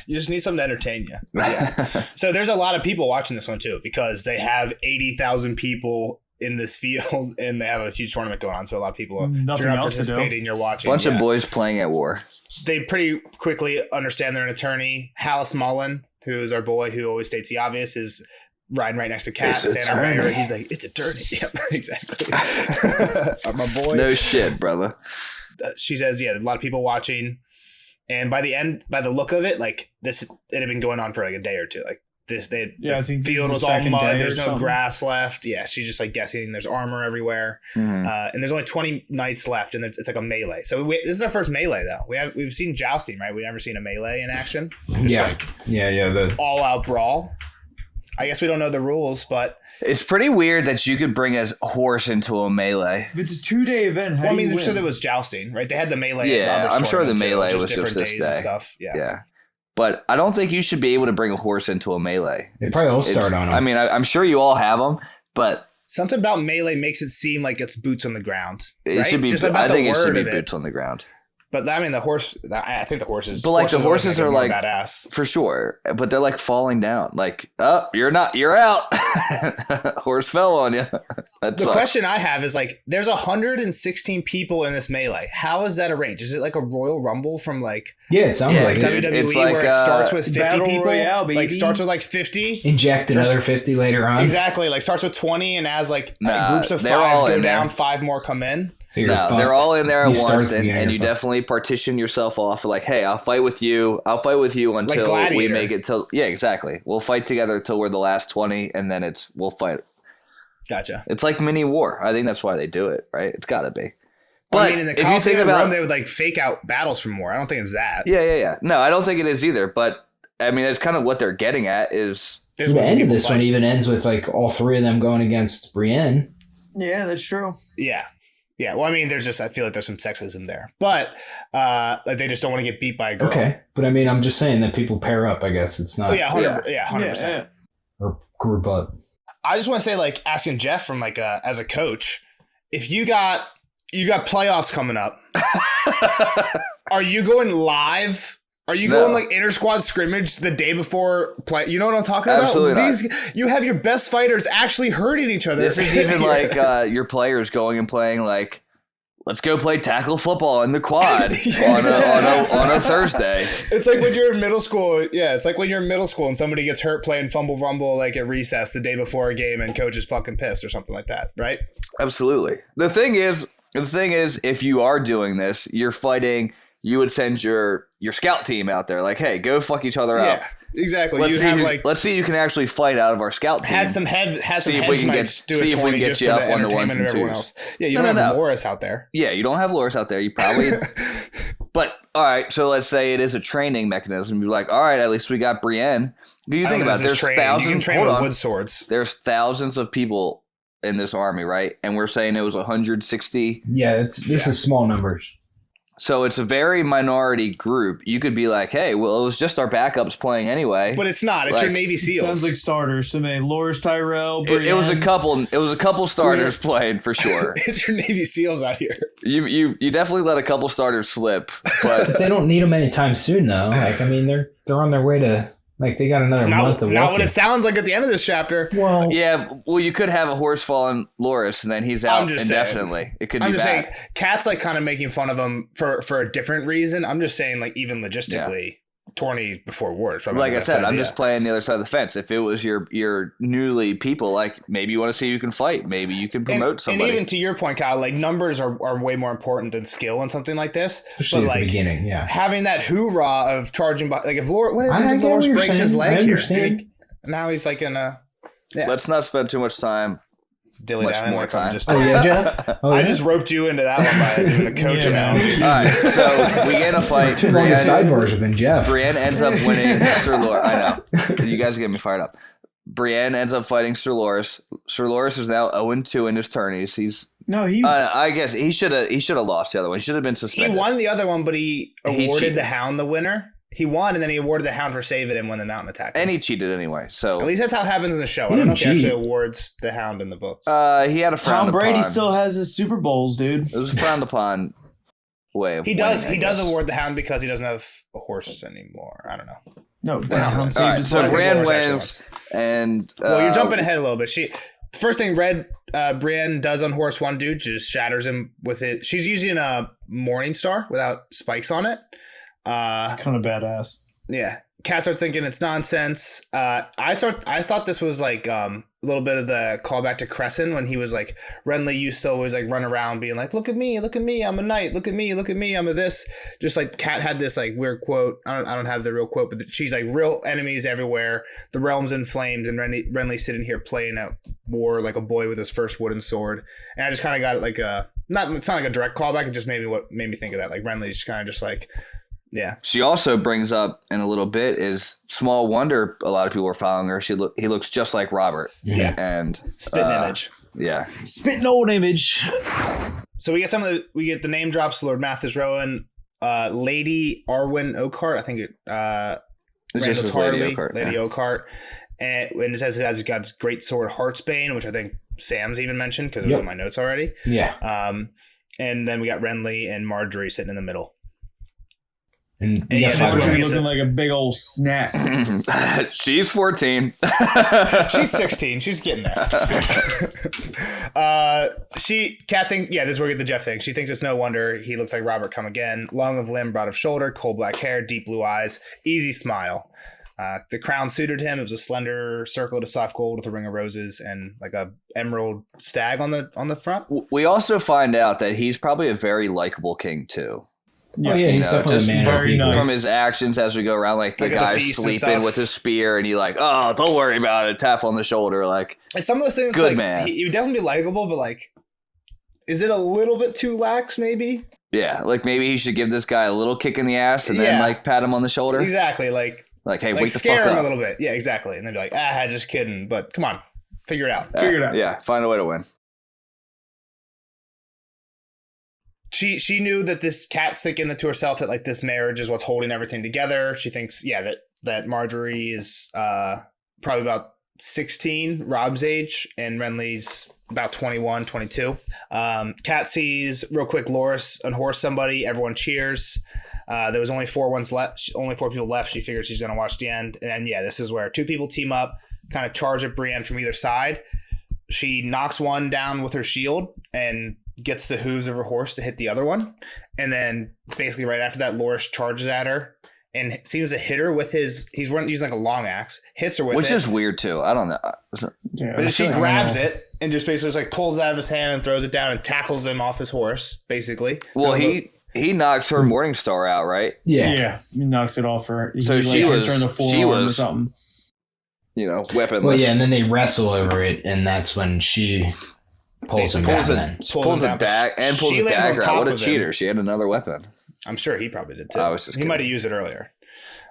You just need something to entertain you. Yeah. So there's a lot of people watching this one too, because they have 80,000 people in this field and they have a huge tournament going on. So a lot of people are Nothing else to do. participating. You're watching. Bunch of boys playing at war. They pretty quickly understand they're an attorney. Hallis Mullen, who is our boy who always states the obvious, is riding right next to Kat. It's Santa attorney. Ray. He's like, it's attorney. Yep, exactly. My boy. No shit, brother. She says, yeah, a lot of people watching. And by the end, by the look of it, like this, it had been going on for like a day or two. Like this, I the think this field is was the all second mud. day or There's no something. grass left. Yeah, she's just like guessing. There's armor everywhere, Mhm. and there's only 20 knights left, and it's like a melee. So this is our first melee, though. We've seen jousting, right? We've never seen a melee in action. Just Yeah. like Yeah. The all out brawl. I guess we don't know the rules, but It's pretty weird that you could bring a horse into a melee. If it's a 2-day event, how well, I do you mean, win? so there was jousting, right? They had the melee. Yeah, at Robert's I'm sure the tournament, too, melee just was just different this days and day. stuff. Yeah. But I don't think you should be able to bring a horse into a melee. They probably all It's- start on 'em. I mean, I'm sure you all have them, but Something about melee makes it seem like it's boots on the ground. it right? should be. Just about I the think it should word be of boots on the ground. But I mean, the horse. I think the horses. But like the horses are like badass. for sure, but they're like falling down. Like, oh, you're out. Horse fell on you. That The sucks. question I have is like, there's 116 people in this melee. How is that arranged? Is it like a Royal Rumble from like yeah, it sounds Yeah, like dude. it. WWE It's like, where it starts with 50 Battle people? Royale, Like baby. starts with like 50. Inject another 50 later on. Exactly. Like starts with 20, and as like Nah, groups of they're 5 all go in there. down, 5 more come in. So you're No, fucked. they're all in there at You start once, at the beginning, and you you're fucked. definitely partition yourself off. Like, hey, I'll fight with you. I'll fight with you until we Gladiator. make it till. Yeah, exactly. We'll fight together till we're the last 20, and then we'll fight. Gotcha. It's like mini war. I think that's why they do it, right? It's got to be. But But I mean, in the if you think Colosseum in about, Rome, they would like fake out battles from war. I don't think it's that. yeah. No, I don't think it is either. But I mean, it's kind of what they're getting at is. There's The ways end of people this fight. one even ends with like all 3 of them going against Brienne. Yeah, that's true. Yeah. Yeah. Well, I mean, I feel like there's some sexism there, but like they just don't want to get beat by a girl. Okay, but I mean, I'm just saying that people pair up. I guess it's not Oh, yeah. 100%. Yeah. 100%. Yeah. or group up. I just want to say, like, asking Jeff from like as a coach, if you got playoffs coming up, are you going live? Are you No. going like inter squad scrimmage the day before play? You know what I'm talking about? Absolutely not. You have your best fighters actually hurting each other. This is even like your players going and playing like, let's go play tackle football in the quad on a Thursday. It's like when you're in middle school. Yeah, it's like when you're in middle school and somebody gets hurt playing fumble rumble like at recess the day before a game and coach is fucking pissed or something like that, right? Absolutely. The thing is, if you are doing this, you're fighting. You would send your scout team out there, like, hey, go fuck each other up. Yeah, exactly. Let's you see. have like Let's see. You can actually fight out of our scout team. had some See if we can get- see if we can get you up on the ones and twos. Yeah, you No, don't no, have no. Loras out there. Yeah, you don't have Loras out there. You probably. But all right, so let's say it is a training mechanism. You're like, all right, at least we got Brienne. You think about it, there's You can thousands. train Hold with on. wood swords. There's thousands of people in this army, right? And we're saying it was 160. Yeah, this is small numbers. So it's a very minority group. You could be like, hey, well, it was just our backups playing anyway. But it's not. It's Like, your Navy SEALs. Sounds like starters to me. Loras Tyrell, it was a Brienne. couple. It was a couple starters playing for sure. It's your Navy SEAls out here. You definitely let a couple starters slip, but But they don't need them anytime soon, though. Like, I mean, they're on their way to like they got another It's month of not what working. it sounds like at the end of this chapter. Well, yeah. Well, you could have a horse fall on Loras, and then he's I'm out just saying. indefinitely. It could I'm be just bad. saying, Kat's like kind of making fun of him for a different reason. I'm just saying, like, even logistically, tourney before war. is probably Like the I best said, I'm idea. just playing the other side of the fence. If it was your newly people, like maybe you want to see who can fight. Maybe you can promote somebody. And even to your point, Kyle, like numbers are way more important than skill in something like this. especially but at the like beginning, yeah. having that hoorah of charging by, like if Laura, what I happens if get what Loras you're breaks his saying. I leg here? understand. Now he's like in a. Yeah. Let's not spend too much time dilly much down more like I'm time. just- Oh yeah, Jeff. Oh, I yeah? just roped you into that one by doing a coach Yeah, analogy. All right, so we get in a fight. Too long sidebars have been Jeff. Brienne ends up winning Sir Loras. I know. You guys get me fired up. Brienne ends up fighting Sir Loras. Sir Loras is now 0-2 in his tourneys. He's No, he. I guess he should have lost the other one. He should have been He suspended. won the other one, but he He awarded cheated. the Hound the winner. He won, and then he awarded the Hound for saving him when the Mountain attacked him. And he cheated anyway. At So least that's how it happens in the show. He I don't know if didn't he actually cheat. awards the Hound in the books. he had a frown Tom Brady upon. still has his Super Bowls, dude. It was a frowned upon way of he does. winning, I He does guess. award the Hound because he doesn't have a horse anymore. I don't know. No, All right, so life. Brienne Loras actually wins, and Well, you're jumping ahead a little bit. First thing Brienne does on horse one dude, she just shatters him with it. She's using a Morning Star without spikes on it. It's kind of badass. Yeah. Kat starts thinking it's nonsense. I thought this was like a little bit of the callback to Crescent when he was like, Renly used to always like run around being like, look at me, I'm a knight, look at me, I'm a this. Just like Kat had this like weird quote. I don't have the real quote, but she's like, real enemies everywhere, the realm's in flames, and Renly sitting here playing at war like a boy with his first wooden sword. And I just kind of got like it's not like a direct callback. It just made me think of that. Like Renly's kind of just like, yeah. She also brings up in a little bit is small wonder a lot of people are following her. He looks just like Robert. Yeah. And Spitting image. Yeah. Spitting old image. So we get the name drops. Lord Mathis Rowan, Lady Arwen Oakheart. I think It Randall just says Lady Tarley, Oakheart. Lady yeah. Oakheart, and it says it has got this great sword Heartsbane, which I think Sam's even mentioned because it was Yep. in my notes already. Yeah. And then we got Renly and Marjorie sitting in the middle. And Yeah, got this five one we minutes. get Looking like a big old snack. She's 14. She's 16. She's getting there. Kat thinks, this is where we get the Jeff thing. She thinks it's no wonder he looks like Robert come again. Long of limb, broad of shoulder, coal black hair, deep blue eyes, easy smile. The crown suited him. It was a slender circle to soft gold with a ring of roses and like a emerald stag on the front. We also find out that he's probably a very likable king too. Oh yeah, he's definitely just a man. very of people. nice. From his actions as we go around, like the Like at the guy's feast and sleeping stuff. with his spear, and he like, oh, don't worry about it. Tap on the shoulder, like And some of those things, Good like, man. he would definitely be likable, but like, is it a little bit too lax? Maybe. yeah, like maybe he should give this guy a little kick in the ass and then Yeah. like pat him on the shoulder, Exactly. Like hey, wake the scare fuck him up. a little bit. Yeah, exactly. And they'd be like, just kidding. But come on, figure it out. Figure it out. Yeah, find a way to win. She knew that this Kat's thinking that to herself that like this marriage is what's holding everything together. She thinks, that Marjorie is probably about 16, Rob's age, and Renly's about 21, 22. Kat sees real quick Loras unhorse somebody. Everyone cheers. There was only four people left. She figured she's going to watch the end. And then, this is where two people team up, kind of charge at Brienne from either side. She knocks one down with her shield and gets the hooves of her horse to hit the other one. And then basically right after that, Loras charges at her and seems to hit her with he's using like a long axe, hits her with Which it. is weird too. I don't know. Yeah, But then she I don't grabs know. it and just basically just like pulls it out of his hand and throws it down and tackles him off his horse, basically. Well, he knocks her Morning Star out, right? Yeah. Yeah, he knocks it off her. So He, she hits was- her in the she forearm or was- something. Weaponless. Well, yeah, and then they wrestle over it, and that's when she pulls him down. pulls Then. pulls a dagger and pulls She a lands on dagger out. top What a of him. cheater! She had another weapon. I'm sure he probably did too. I was just he kidding. might have used it earlier.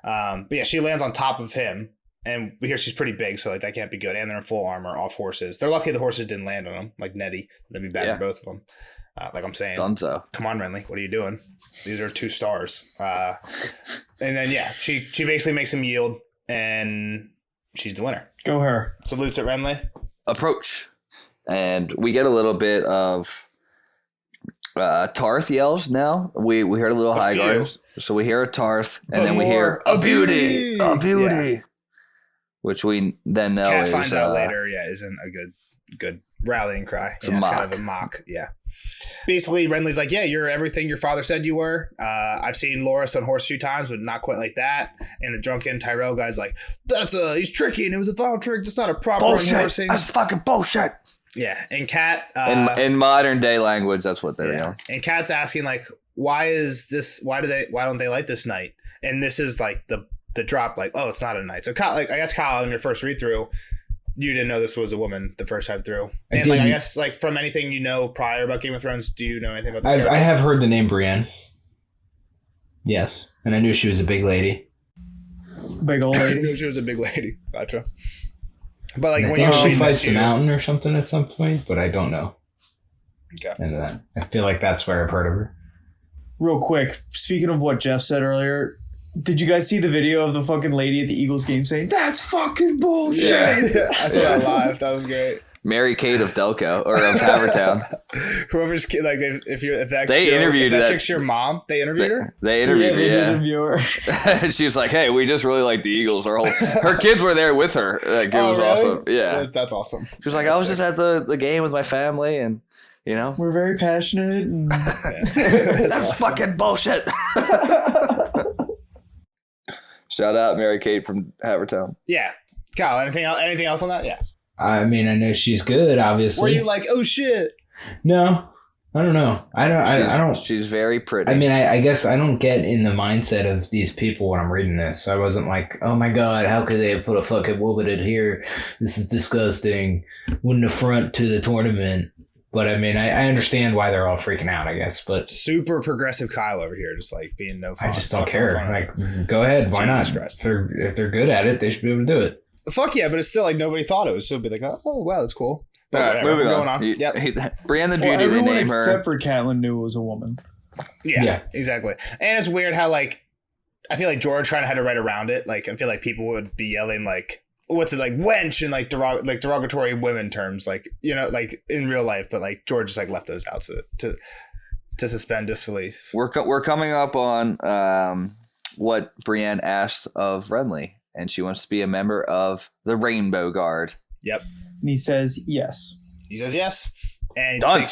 But yeah, she lands on top of him, and we hear she's pretty big, so like that can't be good. And they're in full armor, off horses. They're lucky the horses didn't land on them, like Nettie. That'd be bad Yeah. for both of them. Like I'm saying, Dunzo. come on, Renly, what are you doing? These are 2 stars. And then she basically makes him yield, and she's the winner. Go her. Salutes at Renly. Approach, and we get a little bit of Tarth yells. Now we heard a little A high few. guard, so we hear a Tarth, and But then we hear more, a beauty, which we then know Kat is finds out later, isn't a good rallying cry. It's a It's kind mock. of a mock, yeah. Basically, Renly's like, you're everything your father said you were. I've seen Loras on horse a few times, but not quite like that. And the drunken Tyrell guy's like, he's tricky, and it was a foul trick. That's not a proper bullshit. unhorsing. That's fucking bullshit. Yeah, and Kat... In modern day language, that's what they're yeah. And Kat's asking, like, why don't they light this night? And this is like the drop, like, oh, it's not a night. So Kyle, like, I guess Kyle, in your first read through, you didn't know this was a woman the first time through. I And like, I didn't. guess like from anything you know prior about Game of Thrones, do you know anything about this character? I have heard the name Brienne. Yes, and I knew she was a big lady. Big old I lady. knew she was a big lady. Gotcha. But like And I when you think were she reading fights this, the you- mountain or something at some point, but I don't know. Okay. And I feel like that's where I've heard of her. Real quick, speaking of what Jeff said earlier, did you guys see the video of the fucking lady at the Eagles game saying, "That's fucking bullshit"? Yeah, I saw that live. That was great. Mary Kate of Delco or of Havertown. Whoever's like, if that They girl- interviewed if that that- chick's your mom, they interviewed her. They interviewed her, they did yeah. interview her. And she was like, "Hey, we just really like the Eagles." Her kids were there with her. Like, it was really? awesome. Yeah. That's awesome. She was like, "I was just at the game with my family, and you know, We're very passionate. And that's fucking bullshit." Shout out Mary Kate from Havertown. Yeah. Kyle, anything else on that? Yeah. I mean, I know she's good, obviously. Were you like, oh shit? No, I don't know. I don't. She's very pretty. I mean, I guess I don't get in the mindset of these people when I'm reading this. I wasn't like, oh my god, how could they have put a fucking woman in here? This is disgusting. Wouldn't affront to the tournament. But I mean, I understand why they're all freaking out, I guess. But Super progressive Kyle over here, just like being no fun. I just don't Fuck care. no fun. Like, go ahead. Why Jesus not? Christ. If they're good at it, they should be able to do it. Fuck yeah, but it's still like nobody thought it would still be like, oh wow, that's cool. But All right, whatever, moving we're on. going Yep. Brienne the well, Beauty, they everyone name except her. for Catelyn knew it was a woman. Yeah, exactly. And it's weird how like I feel like George kind of had to write around it. Like I feel like people would be yelling like, what's it like, wench, and like derogatory women terms, like, you know, like in real life. But like George just like left those out to suspend disbelief. We're coming up on what Brienne asked of Renly, and she wants to be a member of the Rainbow Guard. Yep. And he says yes. He says yes, and Done. he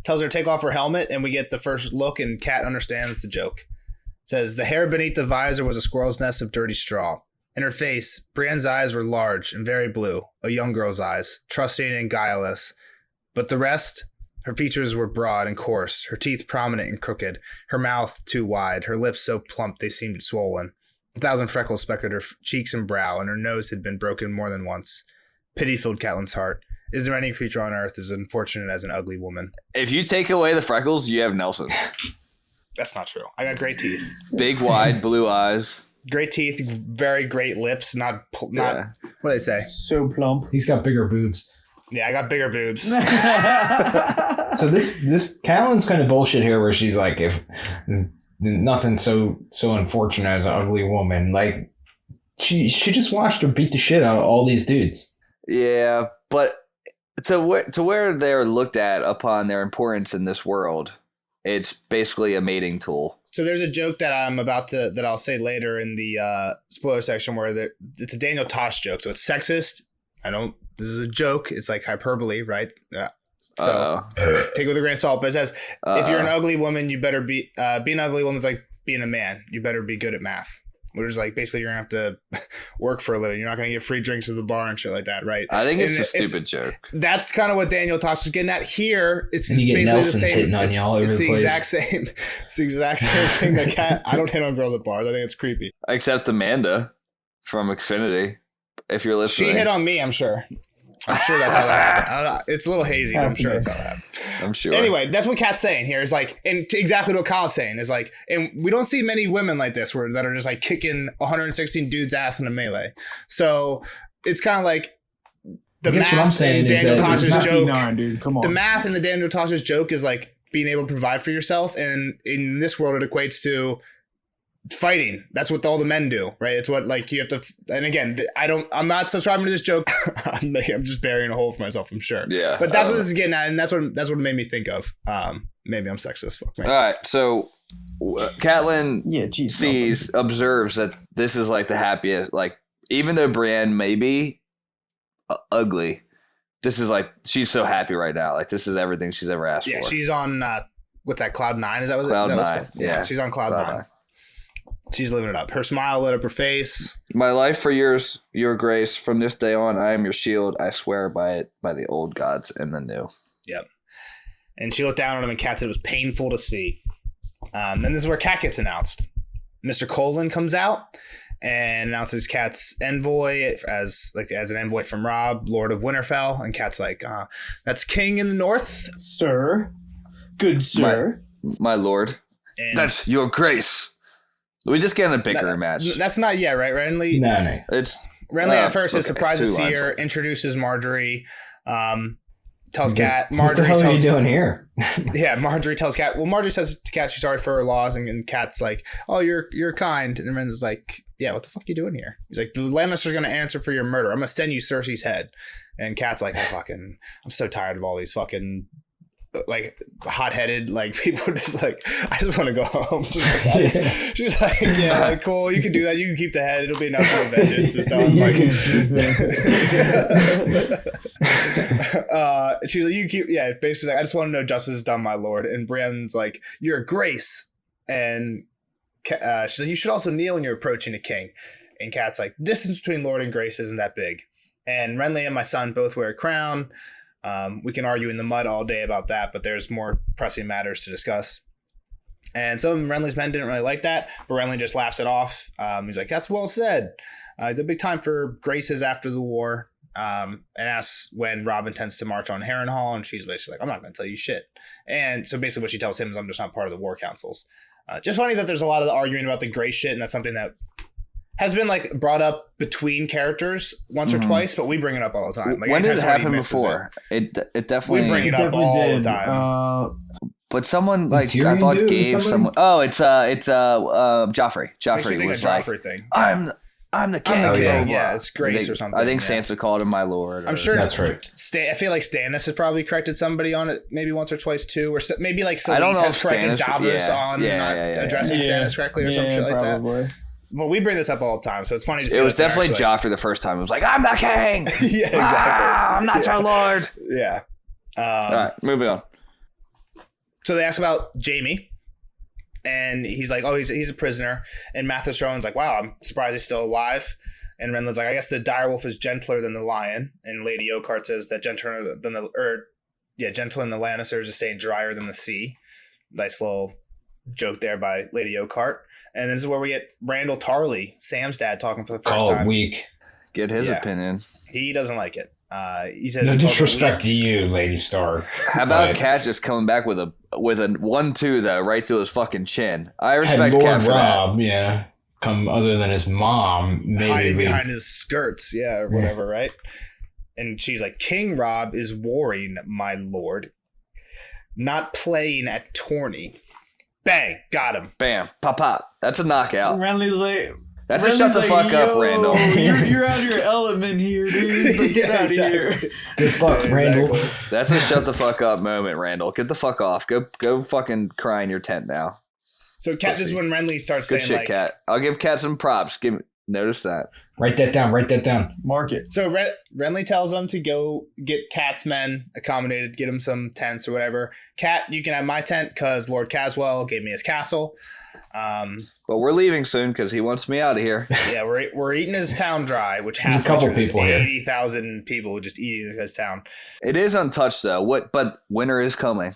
tells her to take off her helmet, and we get the first look, and Kat understands the joke. It says, the hair beneath the visor was a squirrel's nest of dirty straw. In her face, Brienne's eyes were large and very blue, a young girl's eyes, trusting and guileless. But the rest, her features were broad and coarse, her teeth prominent and crooked, her mouth too wide, her lips so plump they seemed swollen. 1,000 freckles speckled her cheeks and brow, and her nose had been broken more than once. Pity filled Catelyn's heart. Is there any creature on earth as unfortunate as an ugly woman? If you take away the freckles, you have Nelson. That's not true. I got great teeth. Big, wide, blue eyes. Great teeth, very great lips. Not Yeah. what do they say? So plump. He's got bigger boobs. Yeah, I got bigger boobs. So this Catelyn's kind of bullshit here, where she's like, if nothing so unfortunate as an ugly woman, like she just watched her beat the shit out of all these dudes. Yeah, but to where they're looked at upon their importance in this world, it's basically a mating tool. So there's a joke that that I'll say later in the spoiler section where it's a Daniel Tosh joke. So it's sexist. This is a joke. It's like hyperbole, right? Yeah. So take it with a grain of salt. But it says, if you're an ugly woman, you better be, being an ugly woman is like being a man. You better be good at math. Which is like, basically you're going to have to work for a living. You're not going to get free drinks at the bar and shit like that, right? I think it's And a stupid joke. That's kind of what Daniel Tosh was getting at here. It's And you get basically Nelson's the same. hitting on you all over It's the the place. exact same. It's the exact same thing. That I don't hit on girls at bars. I think it's creepy. Except Amanda from Xfinity, if you're listening. She hit on me, I'm sure. I'm sure that's how that happened. I don't know. It's a little hazy, but I'm sure that's how that happened. I'm sure. Anyway, that's what Kat's saying here is like, and exactly what Kyle's saying is like, and we don't see many women like this that are just like kicking 116 dudes' ass in a melee. So it's kind of like the I guess what I'm math saying and is Daniel that it's Tosh's not joke. D9, dude. Come on. The math and the Daniel Tosh's joke is like being able to provide for yourself, and in this world, it equates to fighting. That's what all the men do, right? It's what like you have to. And again, I'm not subscribing to this joke. I'm just burying a hole for myself, I'm sure. Yeah. But that's what this is getting at, and that's what it made me think of. Maybe I'm sexist. Fuck me. All right, so Catelyn Yeah, geez. observes that this is like the happiest. Like, even though Brienne may be ugly, this is like she's so happy right now. Like, this is everything she's ever asked Yeah, for. she's on what's that? Cloud 9? Is that what Cloud is that what's 9, called? yeah. She's on Cloud 9. She's living it up. Her smile lit up her face. My life for yours, your grace. From this day on, I am your shield. I swear by it, by the old gods and the new. Yep. And she looked down on him, and Kat said it was painful to see. Then this is where Kat gets announced. Mr. Colin comes out, and announces Cat's envoy as an envoy from Robb, Lord of Winterfell. And Cat's like, that's King in the North. Sir. Good sir. My lord. And That's your grace. We just get in a bickering match. that's not yet, right, Renly? No. It's Renly at first is surprised to 2 see lines her, later. introduces Marjorie, tells Cat. What the Marjorie hell are you tells doing here? Yeah, Marjorie tells Cat. Well, Marjorie says to Cat she's sorry for her laws, and Cat's like, "Oh, you're kind." And Renly's like, "Yeah, what the fuck are you doing here?" He's like, "The Lannisters gonna answer for your murder. I'm gonna send you Cersei's head." And Cat's like, I'm so tired of all these fucking like hot-headed like people just like I just want to go home. She's like, yeah, like, cool, you can do that, you can keep the head, it'll be enough for vengeance and stuff. She's like, you keep, yeah, basically like, I just want to know justice is done, my lord. And Brienne's like, your grace. And she's like, you should also kneel when you're approaching a king. And Cat's like, the distance between lord and grace isn't that big. And Renly and my son both wear a crown. We can argue in the mud all day about that, but there's more pressing matters to discuss. And some of Renly's men didn't really like that, but Renly just laughs it off. He's like, that's well said. It's a big time for graces after the war. And asks when Robb intends to march on Harrenhal, and she's basically like, I'm not going to tell you shit. And so basically what she tells him is, I'm just not part of the war councils. Just funny that there's a lot of the arguing about the grace shit, and that's something that has been like brought up between characters once or twice, but we bring it up all the time. Like, when did it happen before? It definitely. We bring it up all the time. But someone like Tyrion I thought gave somebody? someone. Oh, it's Joffrey. Joffrey was like, thing. I'm the king. Oh, yeah. Yeah, it's Grace or something. I think yeah. Sansa called him my lord. I'm sure that's right. I feel like Stannis has probably corrected somebody on it maybe once or twice too, or maybe like I don't Selyse know has if corrected Stannis- Davos yeah, on yeah, not yeah, addressing Stannis correctly or some shit like probably. that. Well, we bring this up all the time, so it's funny to see. It was that they're definitely actually, Joffrey the first time. It was like, I'm the king. yeah, exactly. I'm not your lord. Yeah. All right, moving on. So they ask about Jaime, and he's like, "Oh, he's a prisoner." And Mathis Rowan's like, "Wow, I'm surprised he's still alive." And Renly's like, "I guess the direwolf is gentler than the lion." And Lady Oakheart says that gentler than the Lannisters is staying drier than the sea. Nice little joke there by Lady Oakheart. And this is where we get Randall Tarley, Sam's dad, talking for the first time. Weak. Get his Yeah. opinion. He doesn't like it. He says No he called it disrespect to weak. you, Lady Stark. How about But Cat just coming back with a 1-2 though, right to his fucking chin? I had respect Lord Cat for Robb, yeah, come other than his mom, hiding maybe. behind his skirts, or whatever, right? And she's like, King Robb is warring, my lord, not playing at tourney. Bang, got him. that. Bam, pop, pop. That's a knockout. Renly's like, That's a shut the fuck up, Randall. You're out of your element here, dude. Like, get out of here. Good fuck, Randall. That's a shut the fuck up moment, Randall. Get the fuck off. Go fucking cry in your tent now. So Cat, this is when Renly starts Good saying shit, like, Cat. I'll give Cat some props. Notice that. Write that down. Mark it. so Renly tells them to go get Cat's men accommodated, get him some tents or whatever. Cat, you can have my tent because Lord Caswell gave me his castle. But we're leaving soon because he wants me out of here. Yeah, we're eating his town dry, which There's has a couple to be people here. 80,000 people just eating his town. It is untouched though. But winter is coming.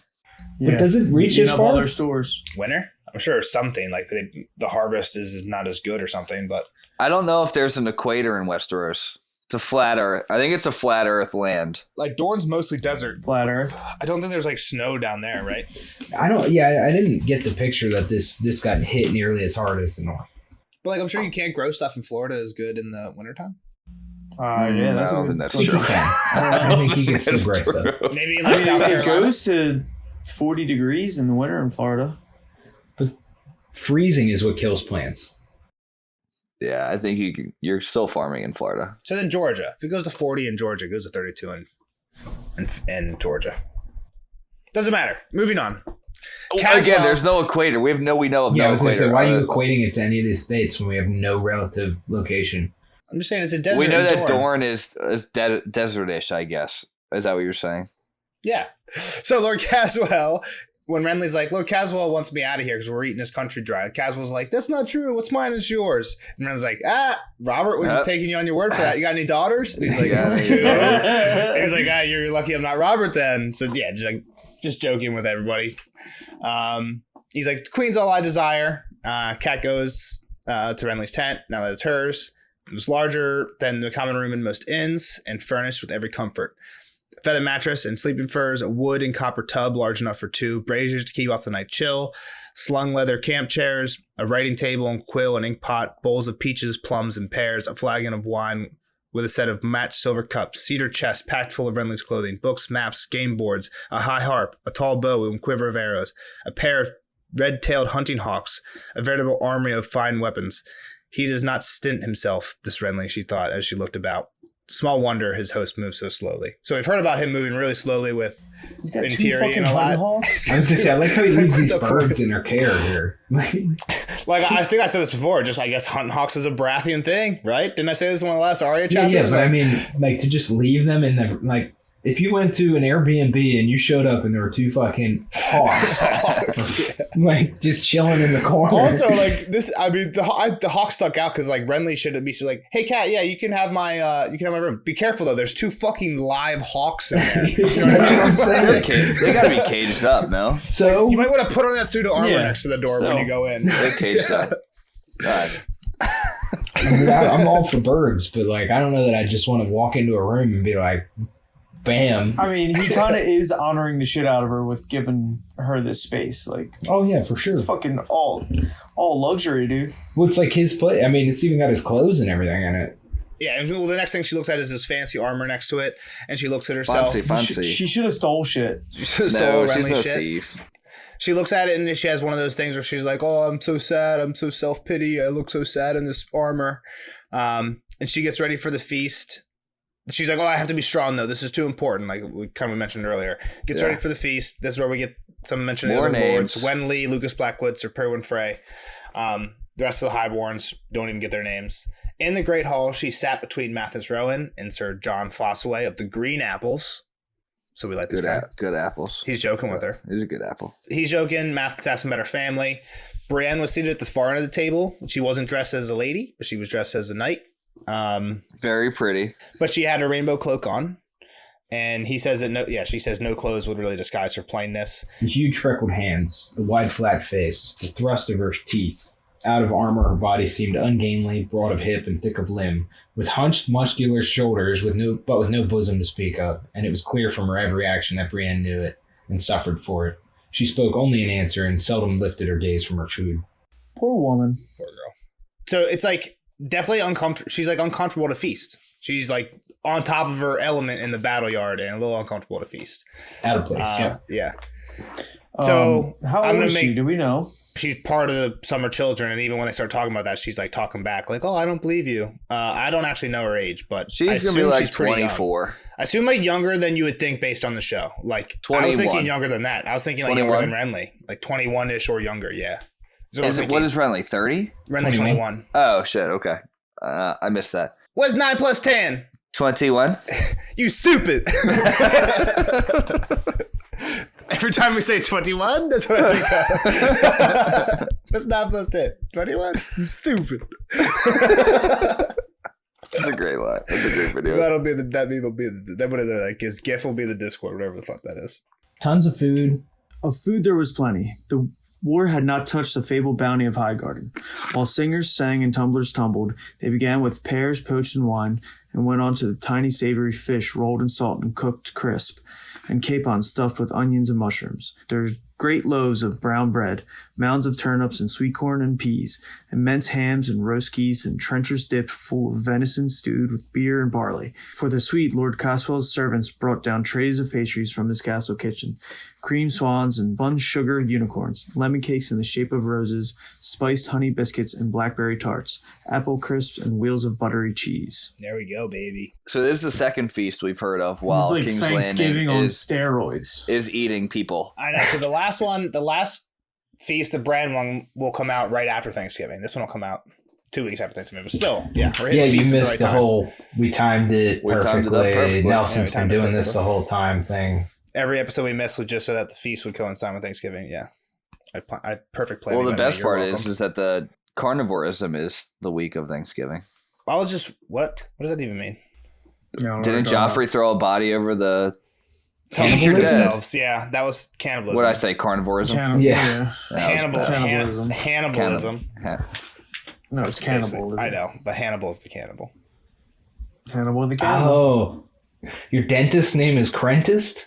But does it reach Eating as up all far? their stores. Winter? I'm sure something like the harvest is not as good or something, but I don't know if there's an equator in Westeros. It's a flat Earth. I think it's a flat Earth land. like Dorne's mostly desert. Flat Earth. I don't think there's like snow down there, right? I don't. Yeah, I didn't get the picture that this got hit nearly as hard as the North. But like I'm sure you can't grow stuff in Florida as good in the wintertime. Yeah, that's I don't a think good that's I think true. you can. I think you can still That's grow true. stuff. Maybe in like South it Carolina. goes to 40 degrees in the winter in Florida. Freezing is what kills plants. Yeah, I think you're still farming in Florida. So then Georgia. If it goes to 40 in Georgia, it goes to 32 in Georgia. Doesn't matter. Moving on. Caswell- Again, there's no equator. We know of Yeah, I no was going to equator. say, why are you equating it to any of these states when we have no relative location? I'm just saying it's a desert. we know in that Dorne. Dorne is desertish, I guess. Is that what you're saying? Yeah. So Lord Caswell, when Renly's like, Lord Caswell wants me out of here because we're eating his country dry. Caswell's like, that's not true. What's mine is yours. And Renly's like, Robert was Yep. taking you on your word for that. You got any daughters? And he's like, Yeah, there you go. he's like, you're lucky I'm not Robert then. So yeah, just joking with everybody. He's like, the queen's all I desire. Cat goes, to Renly's tent, now that it's hers. It was larger than the common room in most inns and furnished with every comfort. A feather mattress and sleeping furs, a wood and copper tub large enough for 2, braziers to keep off the night chill, slung leather camp chairs, a writing table and quill and ink pot, bowls of peaches, plums, and pears, a flagon of wine with a set of matched silver cups, cedar chests packed full of Renly's clothing, books, maps, game boards, a high harp, a tall bow and quiver of arrows, a pair of red-tailed hunting hawks, a veritable armory of fine weapons. He does not stint himself, this Renly, she thought as she looked about. Small wonder his host moved so slowly. So we've heard about him moving really slowly with He's got 2 interior fucking and a lot. hawks. I was gonna say, I like how he leaves these birds in their care here. Like, I think I said this before, just I guess hunting hawks is a Baratheon thing, right? Didn't I say this in one of the last Arya chapters? Yeah, but I mean, like, to just leave them in the, like, if you went to an Airbnb and you showed up and there were 2 fucking hawks, like, just chilling in the corner. Also, like, this, I mean, the hawk stuck out because, like, Renly should be like, hey, Cat, yeah, you can have my room. Be careful, though. There's 2 fucking live hawks in there. You know what I'm saying? They gotta be caged up, no? So, You might want to put on that suit of armor next to the door when you go in. They're caged up. God. I mean, I'm all for birds, but, like, I don't know that I just want to walk into a room and be like, bam. I mean, he kind of is honoring the shit out of her with giving her this space. Like, Oh, yeah, for sure. it's fucking all luxury, dude. Well, it's like his place. I mean, it's even got his clothes and everything in it. Yeah, and well, the next thing she looks at is this fancy armor next to it, and she looks at herself. Fancy. She should have stole shit. She stole No, she's Renly's no shit. thief. She looks at it and she has one of those things where she's like, oh, I'm so sad. I'm so self-pity. I look so sad in this armor. And she gets ready for the feast. She's like, oh, I have to be strong, though. This is too important, like we kind of mentioned earlier. Gets ready for the feast. This is where we get some mention of the other lords. Wenley, Lucas Blackwood, Sir Perwyn Frey. The rest of the Highborns don't even get their names. In the Great Hall, she sat between Mathis Rowan and Sir John Fossaway of the Green Apples. So we like this guy. Good apples. He's joking with her. He's a good apple. He's joking. Mathis asked him about her family. Brienne was seated at the far end of the table. She wasn't dressed as a lady, but she was dressed as a knight. Very pretty. But she had a rainbow cloak on. And he says that she says no clothes would really disguise her plainness. The huge freckled hands, the wide flat face, the thrust of her teeth. Out of armor, her body seemed ungainly, broad of hip and thick of limb, with hunched, muscular shoulders, with no bosom to speak of, and it was clear from her every action that Brienne knew it, and suffered for it. She spoke only in answer, and seldom lifted her gaze from her food. Poor woman. Poor girl. So it's like definitely uncomfortable. She's like uncomfortable to feast. She's like on top of her element in the battle yard and a little uncomfortable to feast. Out of place, Yeah. So how old is she? Do we know? She's part of the Summer Children, and even when they start talking about that, she's like talking back, like, "Oh, I don't believe you." I don't actually know her age, but she's gonna be like 24. I assume like younger than you would think based on the show. Like 21. I was thinking younger than that. I was thinking like 21? younger than Renly, like 21-ish or younger. Yeah. What is Renly? 30? Renly 21. Oh shit. Okay. I missed that. What's 9 plus 10? 21. You stupid. Every time we say 21, that's what I think of. What's 9 plus 10? 21? You stupid. That's a great line. That's a great video. That meme will be his GIF will be the Discord, whatever the fuck that is. Tons of food. Of food there was plenty. The war had not touched the fabled bounty of Highgarden. While singers sang and tumblers tumbled, they began with pears poached in wine and went on to the tiny savory fish rolled in salt and cooked crisp, and capons stuffed with onions and mushrooms. There's great loaves of brown bread, mounds of turnips and sweet corn and peas, immense hams and roast geese, and trenchers dipped full of venison stewed with beer and barley. For the sweet, Lord Caswell's servants brought down trays of pastries from his castle kitchen, cream swans and bun sugar unicorns, lemon cakes in the shape of roses, spiced honey biscuits and blackberry tarts, apple crisps and wheels of buttery cheese. There we go, baby. So this is the second feast we've heard of while This is like King's Thanksgiving Landing on is steroids. eating people. I know. So the last feast, the Bran one, will come out right after Thanksgiving. This one will come out 2 weeks after Thanksgiving. But still, yeah, we're hitting Yeah, you feast at the missed right the time. whole we timed it We perfectly. timed it up perfectly. Nelson's Yeah, we been timed it doing this perfectly. the whole time thing. Every episode we missed was just so that the feast would coincide with Thanksgiving. Yeah, I perfect planning. Well, the by me. best You're part welcome. is that the carnivorism is the week of Thanksgiving. I was just what? What does that even mean? Didn't Joffrey throw a body over the? Cannibalism. Eat your dead. Themselves. Yeah, that was cannibalism. What did I say? Carnivorism. Yeah. That was bad. Cannibalism. Ha- No, it's Cannibal. I know, but Hannibal's the cannibal. Hannibal the Cannibal. Oh, your dentist's name is Crentist?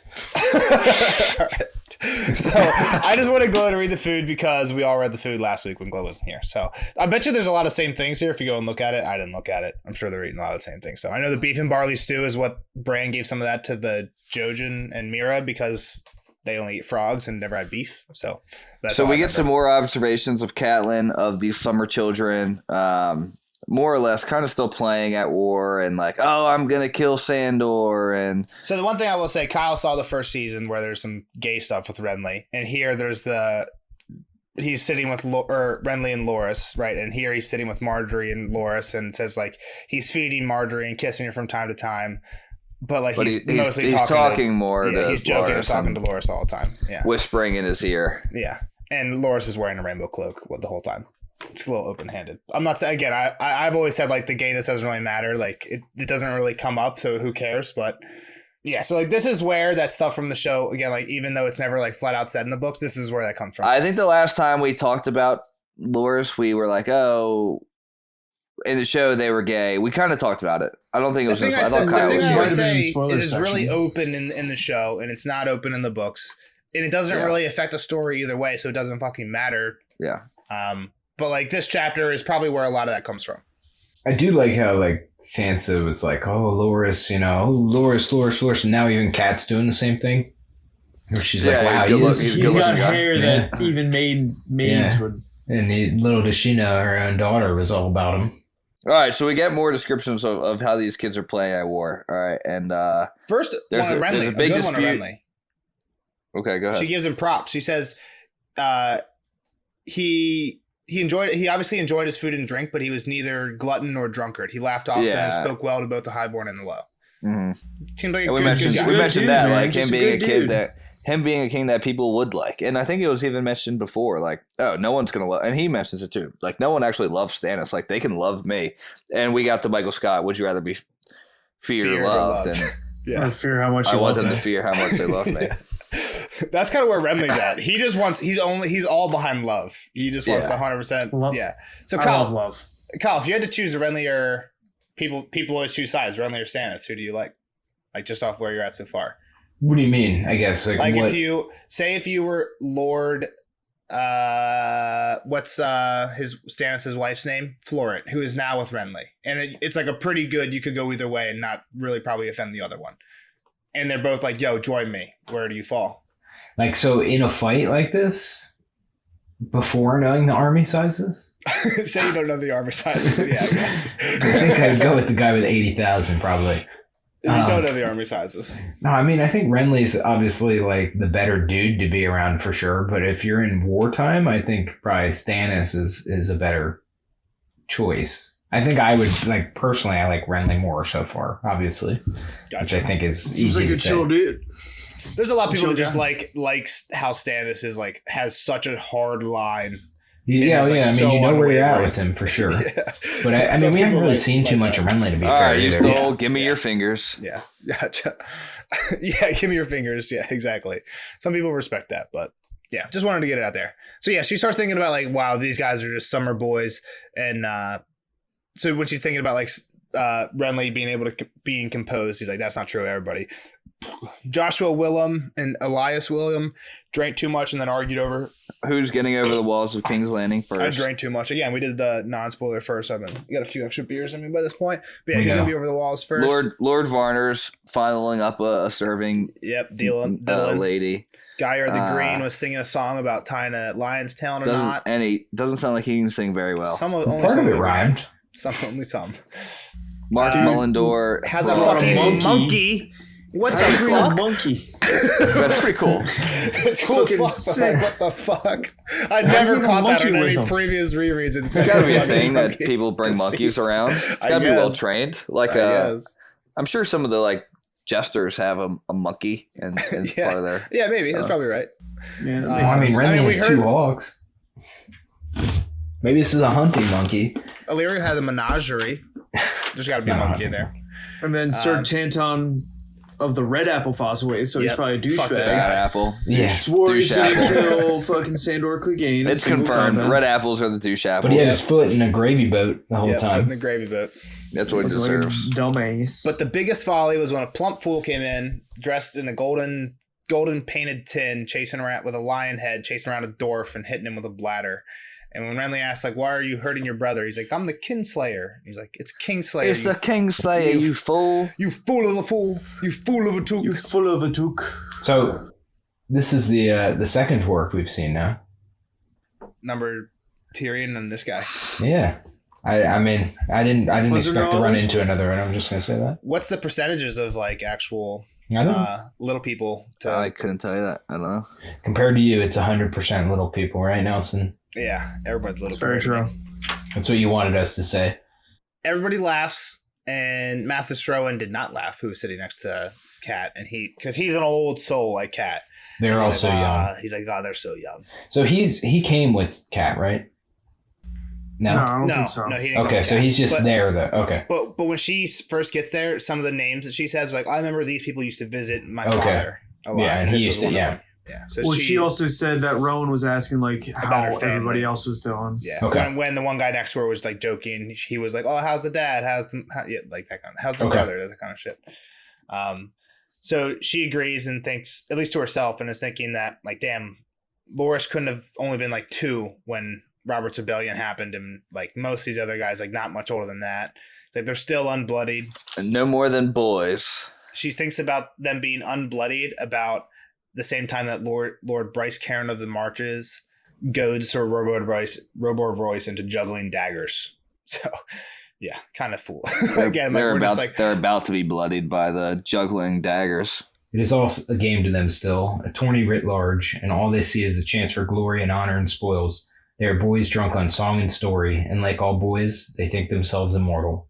So I just want to go and read the food because we all read the food last week when Glo wasn't here. So I bet you there's a lot of same things here if you go and look at it. I didn't look at it. I'm sure they're eating a lot of the same things. So I know the beef and barley stew is what Bran gave some of that to the Jojin and Mira because they only eat frogs and never had beef. So we get some more observations of Catelyn, of these summer children, more or less kind of still playing at war and like, oh, I'm going to kill Sandor. And so the one thing I will say, Kyle saw the first season where there's some gay stuff with Renly. And here there's he's sitting with Renly and Loras, right? And here he's sitting with Marjorie and Loras and says like he's feeding Marjorie and kissing her from time to time. But he's mostly talking more to he's joking Loras and talking to Loras all the time. Yeah. Whispering in his ear. Yeah. And Loras is wearing a rainbow cloak the whole time. It's a little open-handed. I'm not saying, again, I've always said like the gayness doesn't really matter. Like it doesn't really come up, so who cares? But yeah, so like this is where that stuff from the show, again, like even though it's never like flat out said in the books, this is where that comes from. I think the last time we talked about Loras, we were like, oh, in the show they were gay. We kind of talked about it. I don't think it was just. I thought Kyle was here. Might have Say been in the spoiler it's really section. open in the show, and it's not open in the books, and it doesn't really affect the story either way, so it doesn't fucking matter. Yeah. But like this chapter is probably where a lot of that comes from. I do like how like Sansa was like, oh, Loras, Loras, and now even Kat's doing the same thing. Where she's like, wow, he's got hair that even maids would. And little does she know her own daughter was all about him. All right, so we get more descriptions of how these kids are playing at war. All right, and first, there's a big dispute. Okay, go ahead. She gives him props. She says, he obviously enjoyed his food and drink, but he was neither glutton nor drunkard. He laughed often and spoke well to both the highborn and the low. Mm-hmm. Seemed like we mentioned that, like him being a kid him being a king that people would like. And I think it was even mentioned before, like, oh, no one's going to love, and he mentions it too. Like, no one actually loves Stannis. Like, they can love me. And we got the Michael Scott, would you rather be feared or loved? And I fear how much I want them to fear how much they love me. That's kind of where Renly's at. He just wants, he's all behind love. He just wants 100%. Yeah. So Kyle, love love. Kyle, if you had to choose a Renly or people always choose sides, Renly or Stannis, who do you like? Like just off where you're at so far. What do you mean? I guess like if you were Lord, what's Stannis' wife's name? Florent, who is now with Renly, and it's like a pretty good. You could go either way and not really probably offend the other one. And they're both like, "Yo, join me." Where do you fall? Like so in a fight like this, before knowing the army sizes. Say you don't know the armor sizes. Yeah, I guess. I think I'd go with the guy with 80,000 probably. You don't know the army sizes. No, I mean, I think Renly's obviously like the better dude to be around for sure. But if you're in wartime, I think probably Stannis is a better choice. I think I would like personally. I like Renly more so far, obviously, which I think is Seems easy like to a say. chill dude. There's a lot of people that just likes how Stannis is like has such a hard line. Yeah, like, I mean, so you know where you're at unwavering. with him for sure. Yeah. But I mean, we haven't really seen too much of Renly to be All fair. right, you either. stole. Give me your fingers. Yeah. Yeah, give me your fingers. Yeah, exactly. Some people respect that, but yeah, just wanted to get it out there. So yeah, she starts thinking about like, wow, these guys are just summer boys. And so when she's thinking about like Renly being able to being composed, he's like, that's not true, everybody. Joshua Willem and Elias William drank too much and then argued over Who's getting over the walls of King's Landing first? I drank too much. Again, we did the non-spoiler first. I got a few extra beers in me by this point. But yeah, he's going to be over the walls first. Lord Varner's filing up a serving Dylan. lady. Guyer the Green was singing a song about tying a lion's tail or not. And he doesn't sound like he can sing very well. Part of it rhymed. Only some. Mark Mullendore has a fucking monkey. What the fuck? Monkey. That's pretty cool. It's cool as fuck. Like, what the fuck? I never caught that on any previous rereads. It's got to be a thing that people bring monkeys around. It's got to be well trained. Like I'm sure some of the like jesters have a monkey and part of their. Yeah, maybe that's probably right. Yeah, I mean, Renly had 2 hogs. Maybe this is a hunting monkey. Illyria had a menagerie. There's got to be a monkey in there. And then Sir Tanton of the red apple fossil waste, so he's probably a Fuck this douchebag. Bad apple. Yeah. Swore he's Douche gonna apple. kill fucking Sandor Clegane. It's confirmed. Red apples are the douche But apples. he had his foot in a gravy boat the whole Foot in time. the gravy boat. That's what he deserves. Dumbass. But the biggest folly was when a plump fool came in, dressed in a golden painted tin, chasing around with a lion head, chasing around a dwarf and hitting him with a bladder. And when Renly asks, like, why are you hurting your brother? He's like, I'm the Kinslayer. He's like, it's Kingslayer. It's the Kingslayer, you fool. You fool of a fool. You fool of a took. you full of a took. So this is the second dwarf we've seen now. Number Tyrion and this guy. Yeah. I mean, I didn't Was there expect to no run others? into another one. I'm just gonna say that. What's the percentages of like actual I don't know. little people to I couldn't tell you that. I don't know. Compared to you, it's 100% little people, right, Nelson? yeah, everybody's little. It's very true. That's what you wanted us to say. Everybody laughs, and Mathis Rowan did not laugh, who was sitting next to Kat, and because he's an old soul like Kat. They're He's also like, young. He's like, oh, they're so young. So he came with Kat, right? No, No. I don't No, think so. no, he didn't. Okay, go so with he's Kat. just But- there though. Okay. But when she first gets there, some of the names that she says, like, I remember these people used to visit my Okay. father a lot. Yeah, and he this used was to. one of Yeah. them. Yeah. So Well, she also said that Rowan was asking like About how her family. everybody else was doing. Yeah. Okay. When the one guy next to her was like joking, he was like, "Oh, how's the dad? Yeah, like that kind of. How's the Okay. brother? That kind of shit." So she agrees and thinks, at least to herself, and is thinking that, like, damn, Loras couldn't have only been like 2 when Robert's Rebellion happened, and like most of these other guys, like not much older than that. It's like they're still unbloodied. And no more than boys. She thinks about them being unbloodied about the same time that Lord Bryce Cairn of the Marches goads Sir Robor Royce into juggling daggers. So, yeah, kind of fool. Again, like, They're about to be bloodied by the juggling daggers. It is all a game to them still, a tourney writ large, and all they see is a chance for glory and honor and spoils. They are boys drunk on song and story, and like all boys, they think themselves immortal.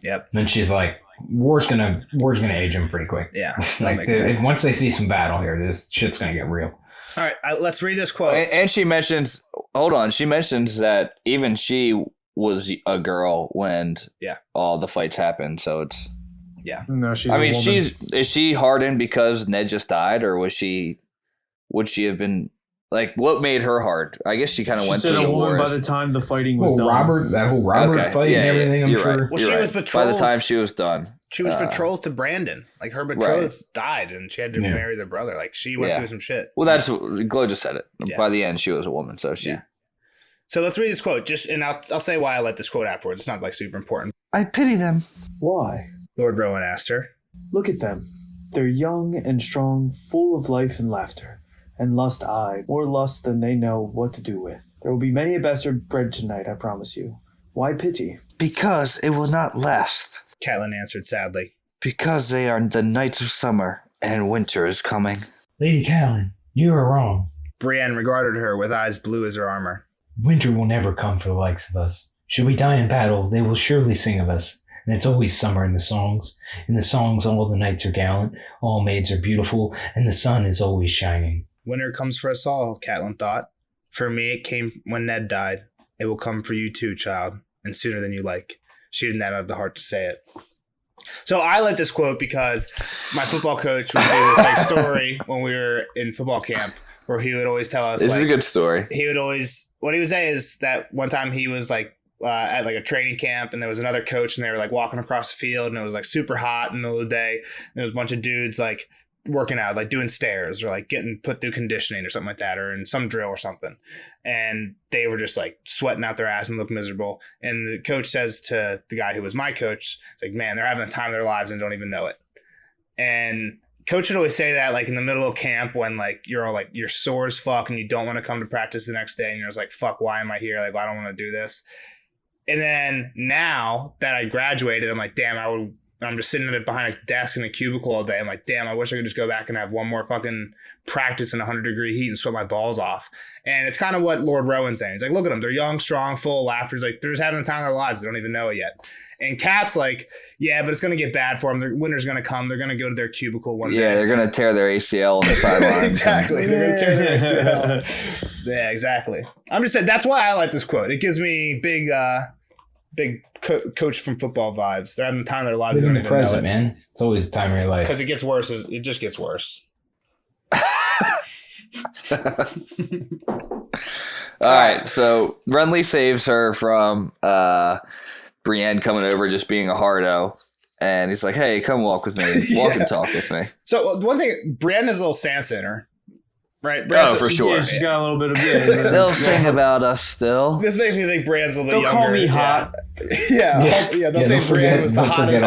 Yep. And then she's like, war's gonna age them pretty quick. Yeah. Like once they see some battle here, this shit's gonna get real. All right, let's read this quote. And she mentions, she mentions that even she was a girl when all the fights happened. So it's, No, she's. I mean, a woman. is she hardened because Ned just died, or would she have been like, what made her hard? I guess she kind of She went said through a the woman wars. by the time the fighting was Well, done. that whole Robert fight and everything, I'm you're sure. Right, Well, you're she right. was By the betrothed. time she was done. She was betrothed to Brandon. Like, her betrothed died, and she had to Yeah. marry their brother. Like, she went through some shit. Well, that's what Glow just said it. Yeah. By the end, she was a woman, so she. Yeah. So let's read this quote. And I'll say why I let this quote afterwards. It's not like super important. I pity them. Why? Lord Rowan asked her. Look at them. They're young and strong, full of life and laughter, and lust more lust than they know what to do with. There will be many a bastard bred tonight, I promise you. Why pity? Because it will not last. Catelyn answered sadly. Because they are the nights of summer, and winter is coming. Lady Catelyn, you are wrong. Brienne regarded her with eyes blue as her armor. Winter will never come for the likes of us. Should we die in battle, they will surely sing of us. And it's always summer in the songs. In the songs, all the knights are gallant, all maids are beautiful, and the sun is always shining. Winter comes for us all, Catelyn thought. For me, it came when Ned died. It will come for you too, child, and sooner than you like. She didn't have the heart to say it. So I like this quote because my football coach would do this story when we were in football camp, where he would always tell us. This is a good story. He would always, what he would say is that one time he was like at like a training camp, and there was another coach, and they were like walking across the field, and it was like super hot in the middle of the day. And there was a bunch of dudes like working out, like doing stairs or like getting put through conditioning or something like that, or in some drill or something. And they were just like sweating out their ass and look miserable. And the coach says to the guy who was my coach, it's like, man, they're having the time of their lives and don't even know it. And coach would always say that like in the middle of camp when like you're all like you're sore as fuck and you don't want to come to practice the next day, and you're just like, fuck, why am I here? Like, I don't want to do this. And then now that I graduated, I'm like, damn, I'm just sitting behind a desk in a cubicle all day. I'm like, damn, I wish I could just go back and have one more fucking practice in 100-degree heat and sweat my balls off. And it's kind of what Lord Rowan's saying. He's like, look at them. They're young, strong, full of laughter. He's like, they're just having the time of their lives. They don't even know it yet. And Kat's like, yeah, but it's going to get bad for them. Their winter's going to come. They're going to go to their cubicle one day. Yeah, they're going to tear their ACL on the sidelines. Exactly. They're going to tear their ACL. Yeah, exactly. I'm just saying, that's why I like this quote. It gives me big coach from football vibes. They're having the time of their lives. Live They in don't the even know present, it. man. It's always the time of your life. Because it gets worse. It just gets worse. All right, so Renly saves her from Brienne coming over just being a hardo, and he's like, "Hey, come walk with me, walk and talk with me." So one thing, Brienne has a little Sansa in her, right? Oh, for sure. Yeah, she's got a little bit of They'll sing about us still. This makes me think Brienne's a little They'll bit younger. call me hot. Yeah. They'll say Brienne was the hottest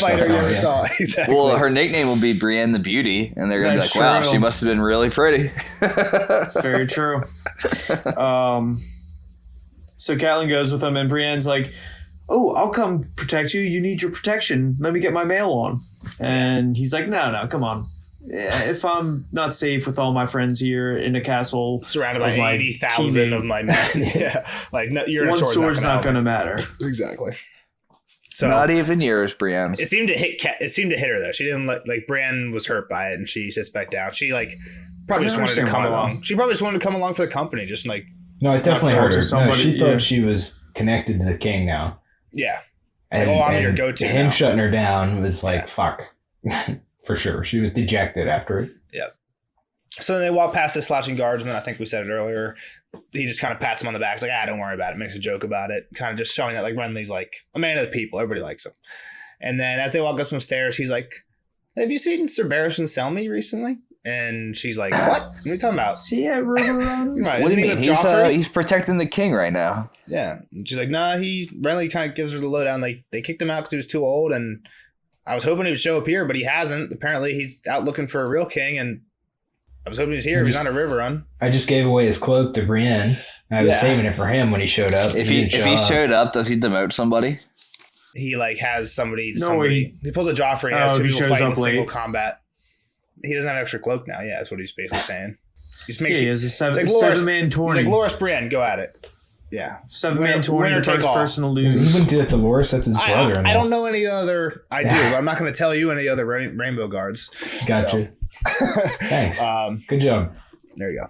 fighter you ever yeah. saw. Exactly. Well, her nickname will be Brienne the Beauty, and they're gonna That's be like, "Wow, true. she must have been really pretty." It's very true. So Catelyn goes with him, and Brienne's like, "Oh, I'll come protect you. You need your protection. Let me get my mail on." And he's like, "No, come on. If I'm not safe with all my friends here in a castle surrounded by of my 80,000 teammate, of my men. Yeah. Like, no, your one sword's not going to matter." Exactly. So Not even yours, Brienne. it seemed to hit her though. She didn't like Brienne was hurt by it, and she sits back down. She like probably just wanted to come along. She probably just wanted to come along for the company, just like No, it definitely Not hurt her. to somebody, She yeah. thought she was connected to the king now. yeah. And, I'm and your go-to him now. shutting her down was like, Yeah. fuck. For sure. She was dejected after it. So then they walk past the slouching guardsman. I think we said it earlier. He just kind of pats him on the back. He's like, don't worry about it. Makes a joke about it. Kind of just showing that like Renly's like a man of the people. Everybody likes him. And then as they walk up some stairs, he's like, "Have you seen Sir Barristan Selmy recently?" And she's like, "What? What are you talking about?" See at River Run? Right, What do isn't you he mean? with Joffrey? He's protecting the king right now. Yeah. And she's like, "Nah, Renly kind of gives her the lowdown. Like, they kicked him out because he was too old, and I was hoping he would show up here, but he hasn't. Apparently, he's out looking for a real king, and I was hoping he's here if he's on a river run." I just gave away his cloak to Brienne. I was Yeah. saving it for him when he showed up. If didn't he show up. showed up, does he demote somebody? He like has somebody. No, He pulls a Joffrey and has Oh, two he people shows fight in up single late. combat. He doesn't have an extra cloak now. Yeah, that's what he's basically saying. He just Yeah, makes he has a he's like, seven-man He's tourney. like, "Loras Brienne, go at it." Yeah. Seven-man Winner- tourney, winner the take first all. person to He lose. wouldn't do that to Loras. That's his brother. I don't know any other. I do, but I'm not going to tell you any other Rainbow Guards. Gotcha. Thanks. Good job. There you go.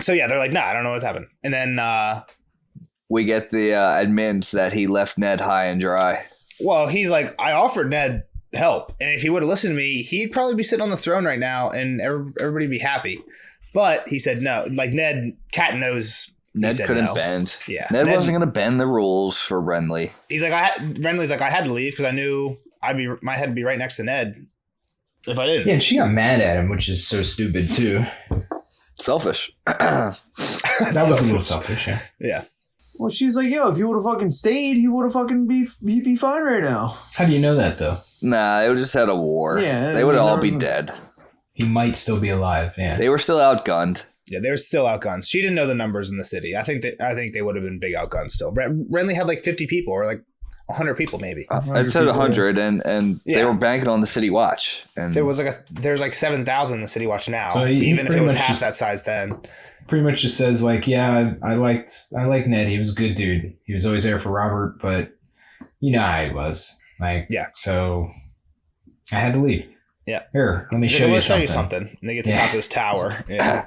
So yeah, they're like, "Nah, I don't know what's happened." And then, We get the admins that he left Ned high and dry. well, he's like, "I offered Ned help, and if he would have listened to me, he'd probably be sitting on the throne right now, and everybody be happy." But he said no. Like Cat knows. he Ned said couldn't no. bend. Yeah. Ned Ned- wasn't going to bend the rules for Renly. He's like, Renly's like, "I had to leave because I knew my head would be right next to Ned if I didn't." Yeah, and she got mad at him, which is so stupid too. Selfish. That was a little selfish, yeah. Yeah. Well, she's like, "Yo, if he would have fucking stayed, he would have fucking he'd be fine right now." How do you know that though? Nah, they would just had a war. Yeah, they would all be never- dead. He might still be alive, yeah. They were still outgunned. Yeah, they were still outgunned. She didn't know the numbers in the city. I think they would have been big outguns still. Renly had like 50 people or like 100 people maybe. I said 100, and they Yeah. were banking on the city watch. And There's like 7,000 in the city watch now. So he even if it pretty was much half just- that size then. Pretty much just says like, yeah, I liked Ned. He was a good dude. He was always there for Robert, but you know how he was. Like, Yeah. So I had to leave. Yeah. Here, let me They're show gonna you show you something. something. And they get to the Yeah. top of this tower. Yeah.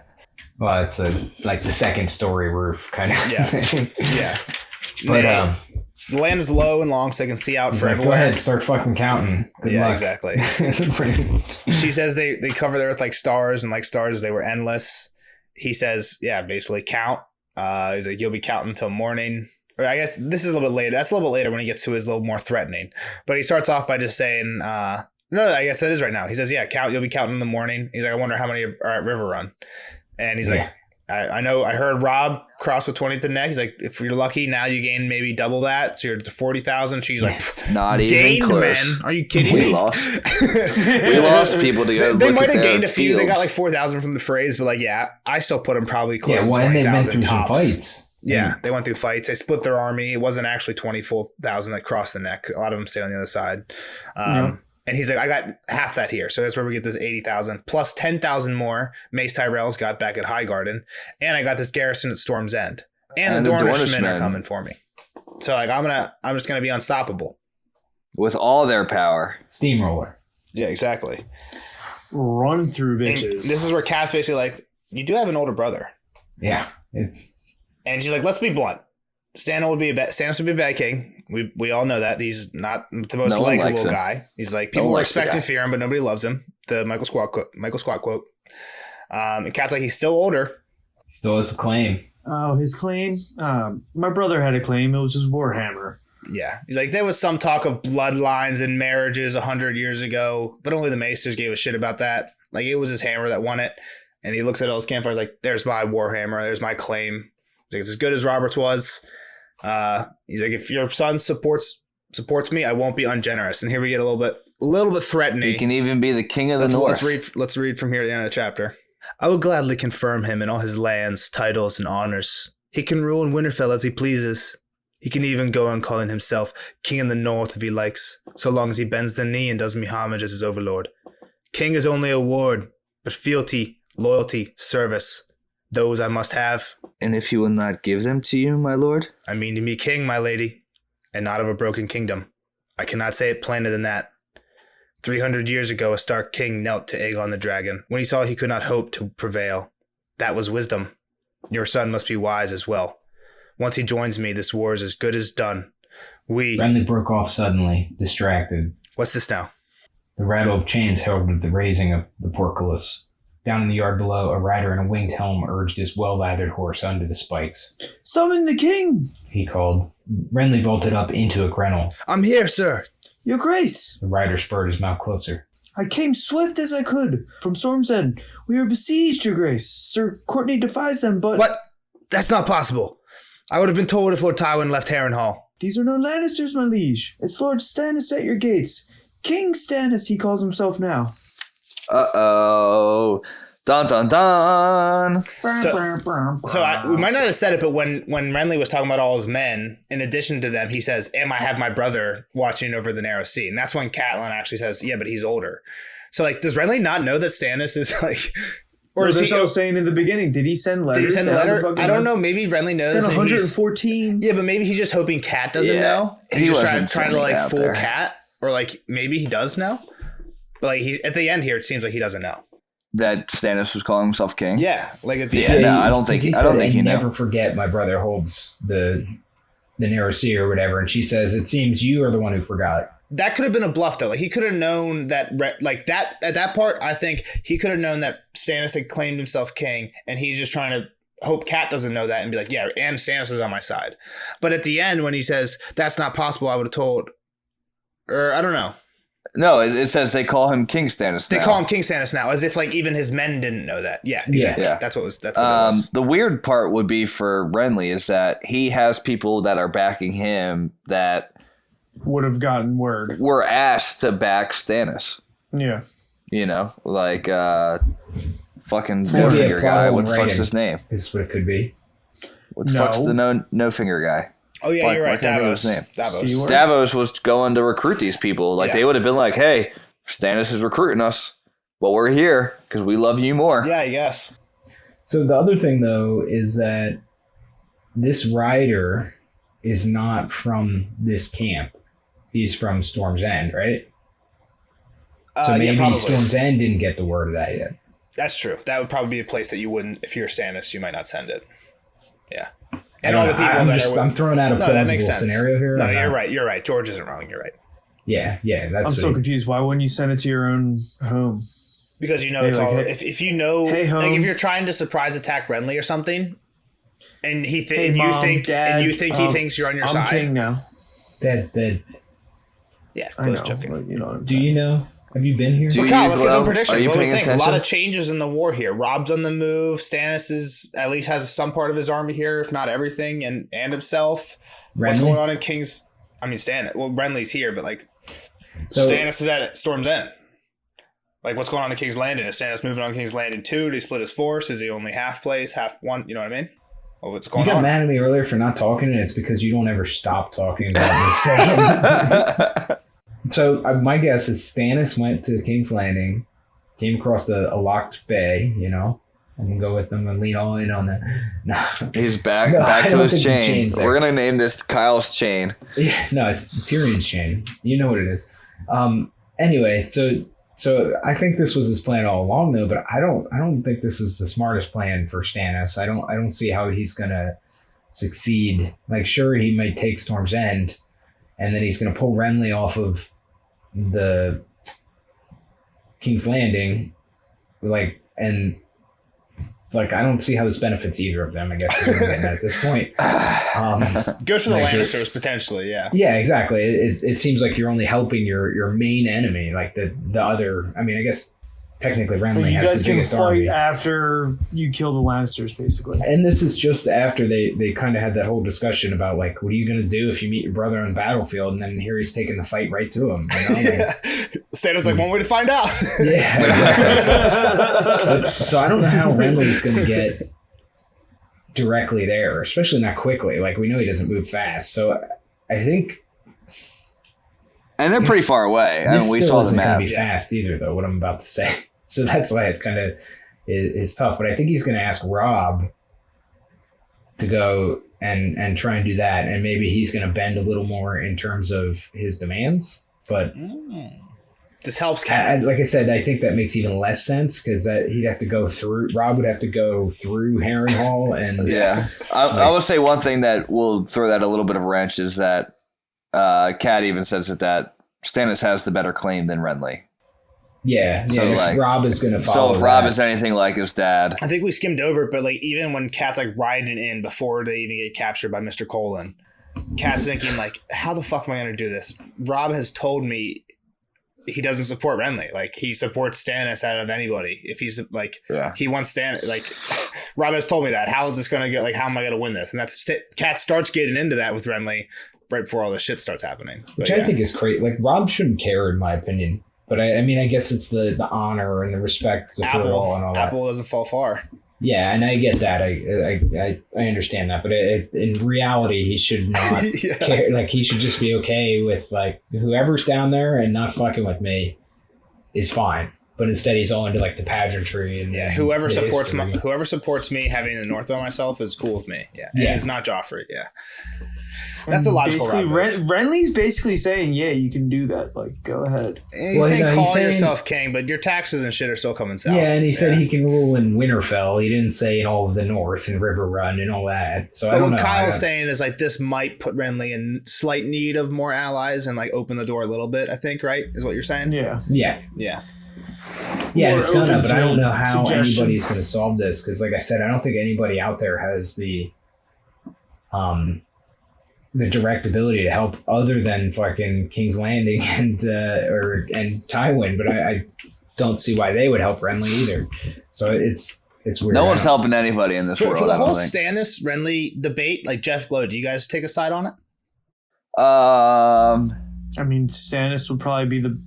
Well, it's like the second story roof kind of. Yeah. thing. Yeah. But The land is low and long so they can see out he's for like, go everywhere. ahead, start fucking counting. Good Yeah, luck. exactly. Pretty- She says they cover the earth like stars, and like stars they were endless. He says, yeah, basically count. He's like, you'll be counting until morning. Or I guess this is a little bit later. That's a little bit later when he gets to his little more threatening. But he starts off by just saying, no, I guess that is right now. He says, yeah, count. You'll be counting in the morning. He's like, I wonder how many are at River Run. And he's like, I know. I heard Rob cross with 20 at the neck. He's like, if you're lucky, now you gain maybe double that. So you're to 40,000. She's like, not even gained, close. man. Are you kidding We me? lost. We lost people to go They look might at have their gained a few. They got like fields. 4,000 from the phrase, but like, yeah, I still put them probably close yeah, to well, and they went 20,000 through some tops. fights. Yeah, they went through fights. They split their army. It wasn't actually 24,000 that crossed the neck. A lot of them stayed on the other side. And he's like, I got half that here. So that's where we get this 80,000 plus 10,000 more Mace Tyrell's got back at Highgarden. And I got this garrison at Storm's End. And the Dornishmen are coming for me. So like, I'm just going to be unstoppable. With all their power. Steamroller. Yeah, exactly. Run through And bitches. this is where Cass basically like, you do have an older brother. Yeah. And she's like, let's be blunt. Stannis would be a bad king. We all know that. He's not the most likable guy. He's like, people respect and fear him, but nobody loves him. The Michael Squat quote. And Cat's like, he's still older. He still has a claim. Oh, his claim? My brother had a claim. It was his Warhammer. Yeah. He's like, there was some talk of bloodlines and marriages 100 years ago, but only the Maesters gave a shit about that. Like, it was his hammer that won it. And he looks at all his campfires like, there's my Warhammer. There's my claim. He's like, it's as good as Robert's was. He's like, if your son supports me, I won't be ungenerous. And here we get a little bit threatening. He can even be the king of the North. Let's read from here to the end of the chapter. I will gladly confirm him in all his lands, titles, and honors. He can rule in Winterfell as he pleases. He can even go on calling himself king in the North if he likes, so long as he bends the knee and does me homage as his overlord. King is only a ward, but fealty, loyalty, service, those I must have. And if he will not give them to you, my lord? I mean to be king, my lady, and not of a broken kingdom. I cannot say it plainer than that. 300 years ago, a Stark king knelt to Aegon the dragon when he saw he could not hope to prevail. That was wisdom. Your son must be wise as well. Once he joins me, this war is as good as done. Renly broke off suddenly, distracted. What's this now? The rattle of chains heralded the raising of the portcullis. Down in the yard below, a rider in a winged helm urged his well-lathered horse under the spikes. Summon the king, he called. Renly vaulted up into a crenel. I'm here, sir. Your Grace. The rider spurred his mount closer. I came swift as I could from Storm's End. We are besieged, Your Grace. Sir Courtney defies them, but... What? That's not possible. I would have been told if Lord Tywin left Harrenhal. These are no Lannisters, my liege. It's Lord Stannis at your gates. King Stannis, he calls himself now. Uh-oh. Dun, dun, dun. We might not have said it, but when Renly was talking about all his men, in addition to them, he says, I have my brother watching over the narrow sea. And that's when Catelyn actually says, yeah, but he's older. So, like, does Renly not know that Stannis is, like... Or is he saying in the beginning, did he send letters? Did he send a letter? I don't know. Maybe Renly knows. Sent 114. Yeah, but maybe he's just hoping Cat doesn't know. He just wasn't trying to, like, fool there. Cat. Or, like, maybe he does know. But, like, he's at the end here, it seems like he doesn't know. That Stannis was calling himself king? Yeah. Like at the end. No, I don't think he knows. Never forget my brother holds the narrow sea or whatever. And she says, it seems you are the one who forgot. That could have been a bluff, though. Like, he could have known that, like, that, at that part, I think he could have known that Stannis had claimed himself king, and he's just trying to hope Cat doesn't know that and be like, yeah, and Stannis is on my side. But at the end, when he says, that's not possible, I would have told, or I don't know. No, it says they call him King Stannis now. They call him King Stannis now, as if, like, even his men didn't know that. Yeah, exactly. Yeah. That's what it was. The weird part would be for Renly is that he has people that are backing him that would have gotten word. Were asked to back Stannis. Yeah. You know, like fucking no finger guy. What the fuck's his name? Is what it could be. What the fuck's the no finger guy? Oh yeah, you're right. Davos. Davos was going to recruit these people. Like they would have been like, "Hey, Stannis is recruiting us, but we're here because we love you more." Yeah, I guess. So the other thing though is that this rider is not from this camp. He's from Storm's End, right? So maybe Storm's End didn't get the word of that yet. That's true. That would probably be a place that you wouldn't, if you're Stannis, you might not send it. Yeah. And all the people I'm throwing out a plausible scenario here. No, you're right. You're right. George isn't wrong. You're right. Yeah. I'm so confused. Why wouldn't you send it to your own home? Because you know it's all. If you know, like if you're trying to surprise attack Renly or something, and you think he thinks you're on your side. I'm king now. Dead. Yeah, close joking. You know do you know? Have you been here? Let's get some predictions. Are you paying attention? A lot of changes in the war here. Rob's on the move. Stannis at least has some part of his army here, if not everything, and himself. Renly? What's going on in King's? I mean, Renly's here, but like, Stannis is at Storm's End. Like, what's going on in King's Landing? Is Stannis moving on King's Landing 2? Did he split his force? Is he only half place, half one? You know what I mean? Well, what's going on? You got mad at me earlier for not talking, and it's because you don't ever stop talking about me. So my guess is Stannis went to King's Landing, came across a locked bay, you know. I'm going to go with them and lean all in on that. No. He's back to his chain. We're going to name this Kyle's chain. Yeah, no, it's Tyrion's chain. You know what it is. Anyway, so I think this was his plan all along, though, but I don't think this is the smartest plan for Stannis. I don't see how he's going to succeed. Like, sure, he might take Storm's End, and then he's going to pull Renly off of the King's Landing, I don't see how this benefits either of them. I guess is what I'm getting at this point. Good for the Lannisters potentially, yeah. Yeah, exactly. It seems like you're only helping your main enemy, like the other. I mean, I guess technically Renly has the biggest army. You guys can fight after you kill the Lannisters, basically. And this is just after they kind of had that whole discussion about, like, what are you going to do if you meet your brother on the battlefield? And then here he's taking the fight right to him. You know? Yeah. Stannis like, one way to find out. Yeah. Exactly. So I don't know how Renly's going to get directly there, especially not quickly. Like, we know he doesn't move fast. So I think... And they're pretty far away. I mean, we saw the map. Be fast either, though, what I'm about to say. So that's why it kind of is tough. But I think he's going to ask Robb to go and try and do that. And maybe he's going to bend a little more in terms of his demands. But this helps Cat. Like I said, I think that makes even less sense because he'd have to go through. Robb would have to go through Harrenhal. And yeah. I would say one thing that will throw that a little bit of a wrench is that Cat even says that Stannis has the better claim than Renly. Yeah, so if Robb is going to follow. So if Robb is anything like his dad, I think we skimmed over it, but like even when Cat's like riding in before they even get captured by Mr. Colin, Cat's thinking like, how the fuck am I going to do this? Robb has told me he doesn't support Renly. Like he supports Stannis out of anybody. If he's like, he wants Stannis. Like Robb has told me that. How is this going to get? Like, how am I going to win this? And that's Cat starts getting into that with Renly right before all this shit starts happening. Which I think is crazy. Like Robb shouldn't care, in my opinion. But I mean, I guess it's the honor and the respect for all and all that. Apple doesn't fall far. Yeah, and I get that. I understand that. But in reality, he should not care. Like, he should just be okay with, like, whoever's down there and not fucking with me is fine. But instead, he's all into, like, the pageantry. And whoever supports me having the North on myself is cool with me. Yeah, and it's not Joffrey. Yeah. That's the logical route. Renly's basically saying, yeah, you can do that. Like, go ahead. And he's saying call yourself king, but your taxes and shit are still coming south. Yeah, and he said he can rule in Winterfell. He didn't say in all of the North and River Run and all that. So I don't know. What Kyle's saying is, like, this might put Renly in slight need of more allies and, like, open the door a little bit, I think, right? Is what you're saying? Yeah. Yeah, it's gonna, but I don't know how anybody's going to solve this because, like I said, I don't think anybody out there has the direct ability to help other than fucking King's Landing and Tywin, but I don't see why they would help Renly either. So it's weird. No one's helping anybody in this world. For the whole Stannis Renly debate, like Jeff Glow, do you guys take a side on it? I mean, Stannis would probably be the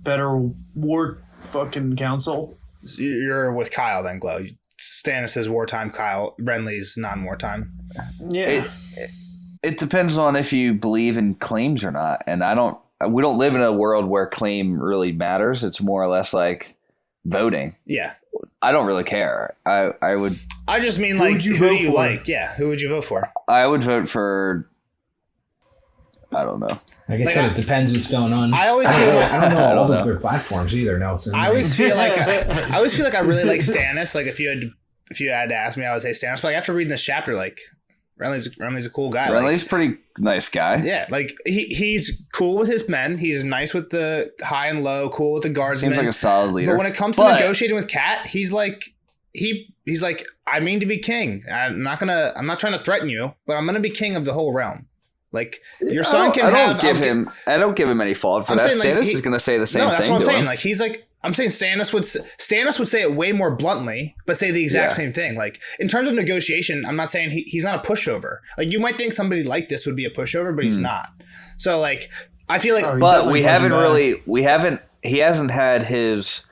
better war fucking council. You're with Kyle then, Glow. Stannis is wartime, Kyle. Renly's non-wartime. Yeah. It depends on if you believe in claims or not. And we don't live in a world where claim really matters. It's more or less like voting. Yeah. I don't really care. I just mean, like, who do you like? Yeah. Who would you vote for? I would vote for, I don't know. Like I said, it depends what's going on. I always feel like I don't know all of their platforms either, Nelson. I always feel like I really like Stannis. Like if you had to ask me, I would say Stannis. But like, after reading this chapter, like, Renly's a cool guy. Renly's pretty nice guy. Yeah, like he's cool with his men. He's nice with the high and low. Cool with the guardsmen. Seems like a solid leader. But when it comes to negotiating with Cat, he's like I mean to be king. I'm not trying to threaten you, but I'm gonna be king of the whole realm. Like your son can have. I don't give him any fault for that. Stannis is gonna say the same thing. No, that's what I'm saying. Like he's like. I'm saying Stannis would say it way more bluntly, but say the exact same thing. Like in terms of negotiation, I'm not saying he's not a pushover. Like you might think somebody like this would be a pushover, but he's not. So like I feel like, but he hasn't had his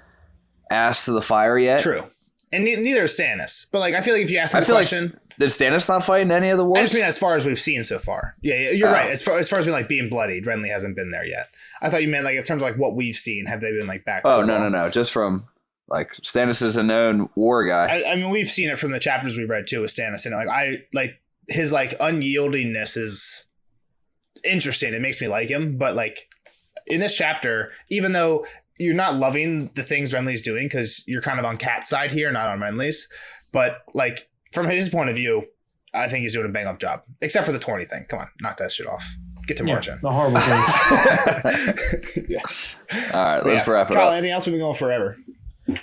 ass to the fire yet. True, and neither is Stannis. But like I feel like if you ask me the question. Did Stannis not fight in any of the wars? I just mean as far as we've seen so far. Yeah, you're right. As far as being like being bloodied, Renly hasn't been there yet. I thought you meant like in terms of like what we've seen, have they been like back? Oh no. Just from like Stannis is a known war guy. I mean, we've seen it from the chapters we've read too with Stannis, and like his like unyieldingness is interesting. It makes me like him, but like in this chapter, even though you're not loving the things Renly's doing because you're kind of on Cat's side here, not on Renly's, but like. From his point of view, I think he's doing a bang up job, except for the 20 thing. Come on, knock that shit off. Get to marching. The horrible thing. Yeah. All right, let's wrap it Kyle, up. anything else? We've been going forever.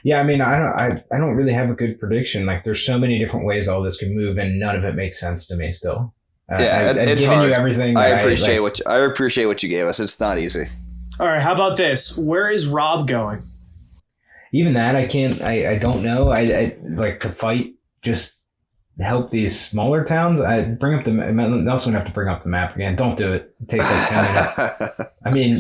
Yeah, I mean, I don't really have a good prediction. Like, there's so many different ways all this could move, and none of it makes sense to me still. Yeah, I've it's given hard. you everything. I appreciate what you gave us. It's not easy. All right, how about this? Where is Rob going? Even that, I can't. I don't know. I like to fight. Just help these smaller towns. I bring up the. I also have to bring up the map again. Don't do it. It takes like 10 minutes. I mean,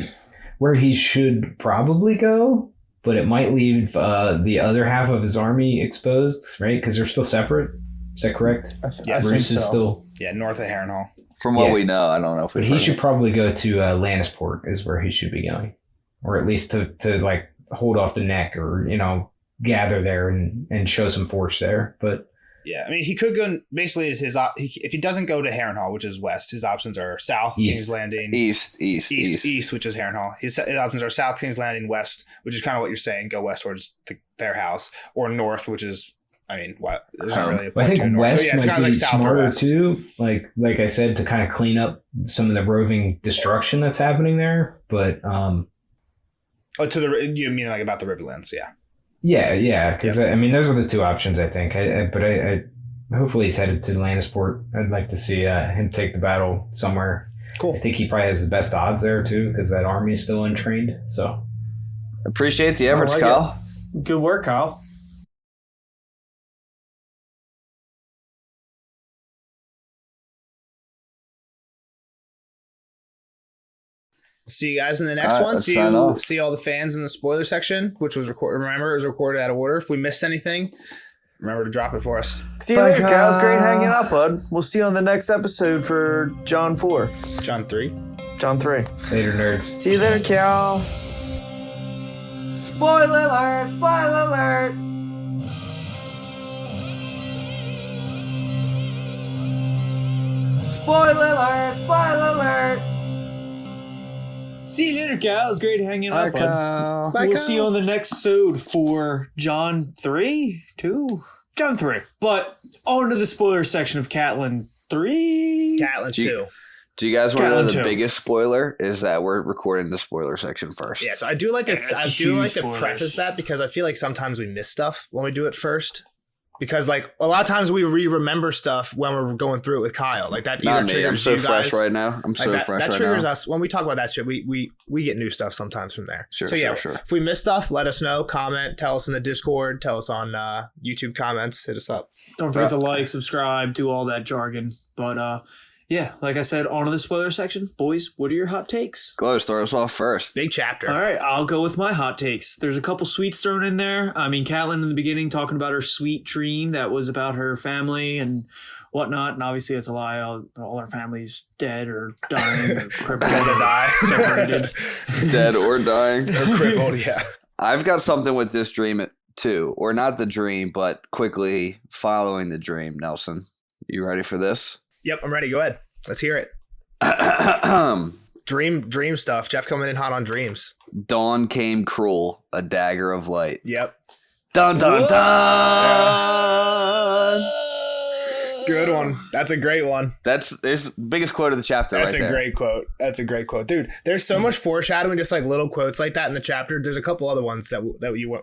where he should probably go, but it might leave the other half of his army exposed, right? Because they're still separate. Is that correct? Yes. Bruce is still. Yeah, north of Harrenhal. From what we know, I don't know if But he should probably go to Lannisport is where he should be going, or at least to like hold off the neck, or gather there and show some force there. But yeah, I mean, he could go. Basically, if he doesn't go to Harrenhal, which is west, his options are south, East. King's Landing, east, which is Harrenhal. His options are south, King's Landing, west, which is kind of what you're saying. Go west towards their house, or north, which is. I mean, what? There's not really a I point to think north. west So yeah, it's might kind of be like south or smarter west. too. Like I said, to kind of clean up some of the roving destruction that's happening there. But Oh, you mean like about the Riverlands? Yeah. yeah, because I mean, those are the two options I think. But I hopefully he's headed to Lannisport. I'd like to see him take the battle somewhere. Cool. I think he probably has the best odds there too, because that army is still untrained. So Appreciate the efforts, like Kyle. Good work, Kyle. See you guys in the next All right, one. let's sign off. See all the fans in the spoiler section, which was recorded. Remember, it was recorded out of order. If we missed anything, remember to drop it for us. See you later, Kyle. It was great hanging out, bud. We'll see you on the next episode for John 4. John 3. John 3. later, nerds. See you later, Cal. Spoiler alert! Spoiler alert! Spoiler alert! Spoiler alert! See you later, Cal. It was great hanging out, bud. Kyle. Bye, We'll Kyle. see you on the next episode for John 3? 2? John 3. But on to the spoiler section of Catelyn 3. Catelyn 2. Do you guys want to know Catelyn the too. biggest spoiler? Is that we're recording the spoiler section first. Yeah, so I do like to Yeah, that's huge spoilers. preface that because I feel like sometimes we miss stuff when we do it first. Because like a lot of times we remember stuff when we're going through it with Kyle. Like that Not either me. I'm triggers so you fresh guys. right now. I'm so Like fresh that right triggers now. us when we talk about that shit. We get new stuff sometimes from there. Sure, so yeah, sure. if we miss stuff, let us know. Comment, tell us in the Discord, tell us on YouTube comments. Hit us up. Don't forget to like, subscribe, do all that jargon. But yeah, like I said, on to the spoiler section. Boys, what are your hot takes? Glow, start us off first. Big chapter. All right, I'll go with my hot takes. There's a couple sweets thrown in there. I mean, Catelyn in the beginning talking about her sweet dream that was about her family and whatnot, and obviously it's a lie. All her family's dead or dying or crippled or die, separated. Dead or dying. Or crippled, yeah. I've got something with this dream too, or not the dream, but quickly following the dream. Nelson, you ready for this? Yep, I'm ready. Go ahead. Let's hear it. Dream stuff. Jeff coming in hot on dreams. Dawn came cruel, a dagger of light. Yep. Dun dun dun. Good one. That's a great one. That's the biggest quote of the chapter That's right a there. great quote. That's a great quote, dude. There's so much foreshadowing, just like little quotes like that in the chapter. There's a couple other ones that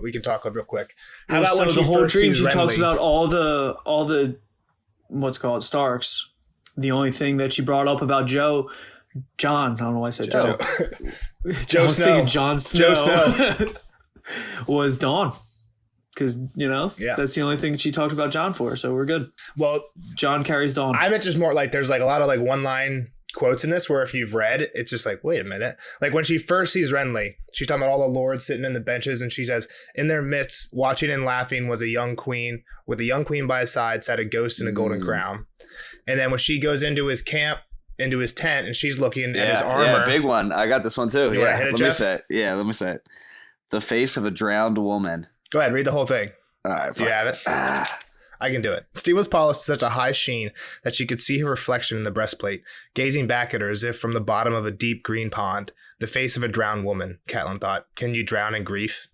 we can talk about real quick. How about when the she whole first dream? sees She talks Renly? about all the what's called Starks. The only thing that she brought up about John. I don't know why I said Joe. Joe I was Snow. thinking Jon Snow. Snow. Was Dawn. Because, Yeah. that's the only thing she talked about John for, so we're good. Well, John carries Dawn. I meant just more like there's like a lot of like one line quotes in this where if you've read, it's just like, wait a minute. Like when she first sees Renly, she's talking about all the lords sitting in the benches, and she says, in their midst, watching and laughing was a young queen. With a young queen by his side sat a ghost in a golden crown. And then when she goes into his camp, into his tent, and she's looking at his armor. Yeah, big one. I got this one too. You wanna hit it, let Jeff? me say it. Yeah, let me say it. The face of a drowned woman. Go ahead, read the whole thing. All right, Do you have it? I can do it. Steel was polished to such a high sheen that she could see her reflection in the breastplate, gazing back at her as if from the bottom of a deep green pond. The face of a drowned woman, Catelyn thought. Can you drown in grief?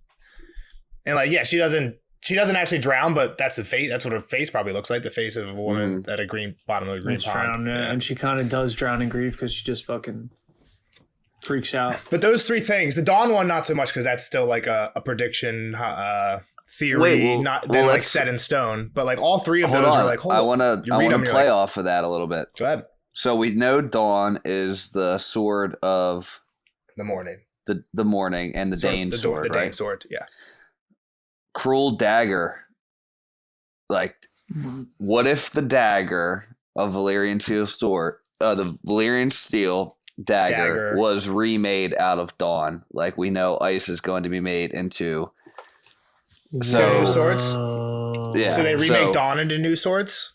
And like, yeah, she doesn't She doesn't actually drown, but that's the face. That's what her face probably looks like. The face of a woman at a green bottom of a green pond. And she kind of does drown in grief because she just fucking freaks out. But those three things, the Dawn one, not so much because that's still like a prediction theory, not like set in stone. But like all three of those are like, I want to play off of that a little bit. Go ahead. So we know Dawn is the sword of the morning, the morning, and the Dane sword, the right? Dane sword, yeah. Cruel dagger. Like, what if the dagger of Valyrian Steel sword, the Valyrian Steel dagger was remade out of Dawn? Like we know, Ice is going to be made into. So new swords. Yeah. So they remake Dawn into new swords.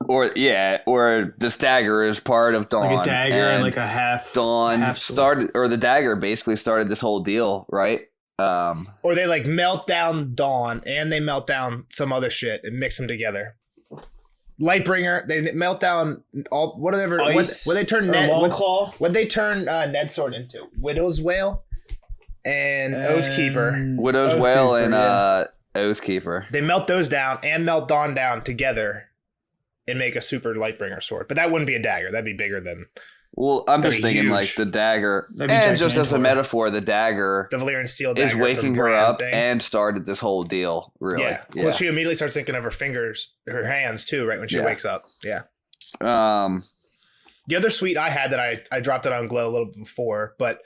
Or this dagger is part of Dawn. Like a dagger and like a half. Dawn started, or the dagger basically started this whole deal, right? Or they like melt down Dawn and they melt down some other shit and mix them together. Lightbringer, they melt down all whatever. Ice, what they turn what they turn Ned's sword into? Widow's Wail and Oathkeeper. Widow's Wail and Oathkeeper. They melt those down and melt Dawn down together and make a super Lightbringer sword. But that wouldn't be a dagger. That'd be bigger than. Well, I'm just thinking huge. Like the dagger, and just as a metaphor, the dagger, the Valyrian Steel dagger is waking her up and started this whole deal. Really, yeah. Well, she immediately starts thinking of her fingers, her hands too, right when she wakes up. Yeah. The other suite I had that I dropped it on Glow a little bit before, but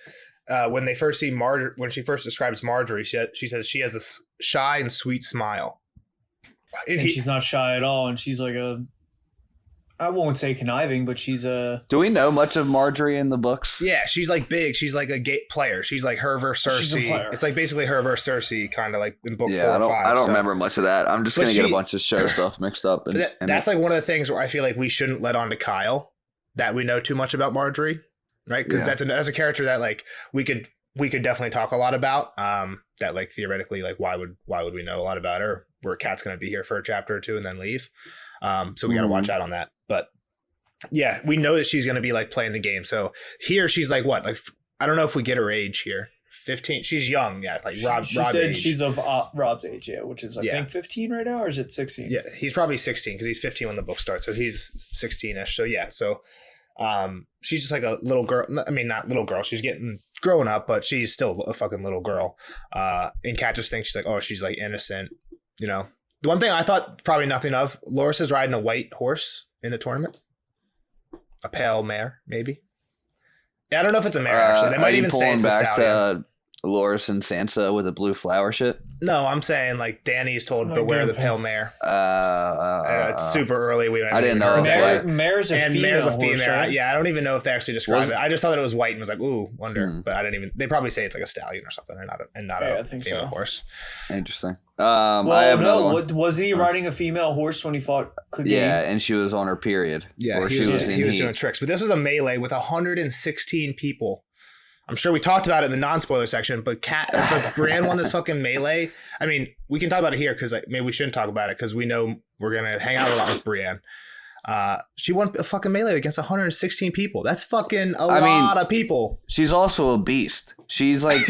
when they first see when she first describes Marjorie, she says she has a shy and sweet smile, and she's not shy at all, and she's like I won't say conniving, but she's a... Do we know much of Marjorie in the books? Yeah, she's like big. She's like a player. She's like her versus Cersei. It's like basically her versus Cersei, kind of like in book 4 or 5. I don't remember much of that. I'm just going to get a bunch of show stuff mixed up. That's like one of the things where I feel like we shouldn't let on to Kyle that we know too much about Marjorie, right? Because that's a character that like we could definitely talk a lot about. That like theoretically, like why would we know a lot about her? Where Kat's going to be here for a chapter or two and then leave. So we got to watch out on that. But yeah, we know that she's going to be like playing the game. So here she's like, what? Like, I don't know if we get her age here. 15. She's young. Yeah. Like Rob's said age. She's of Rob's age. Yeah. Which is I think 15 right now, or is it 16? Yeah. He's probably 16 because he's 15 when the book starts. So he's 16ish. So yeah. So, she's just like a little girl. I mean, not little girl. She's getting growing up, but she's still a fucking little girl. And Kat just thinks she's like, oh, she's like innocent, you know? The one thing I thought probably nothing of, Loras is riding a white horse in the tournament. A pale mare, maybe. Yeah, I don't know if it's a mare, actually. They might even say it's a stallion. Back to Loras and Sansa with a blue flower shit? No, I'm saying like Dany's told beware the pale mare. It's super early. I didn't know. Mare's a female. Horse, right? Yeah, I don't don't know if they actually describe it. I just saw that it was white and was like, ooh, wonder. But I didn't even. They probably say it's like a stallion or something, and not a female horse. Interesting. Wasn't he riding a female horse when he fought Clegane? Yeah, and she was on her period. Yeah, he was doing tricks. But this was a melee with 116 people. I'm sure we talked about it in the non-spoiler section, but Brienne won this fucking melee. I mean, we can talk about it here because maybe we shouldn't talk about it because we know we're going to hang out a lot with Brienne. She won a fucking melee against 116 people. That's fucking a lot of people. She's also a beast. She's like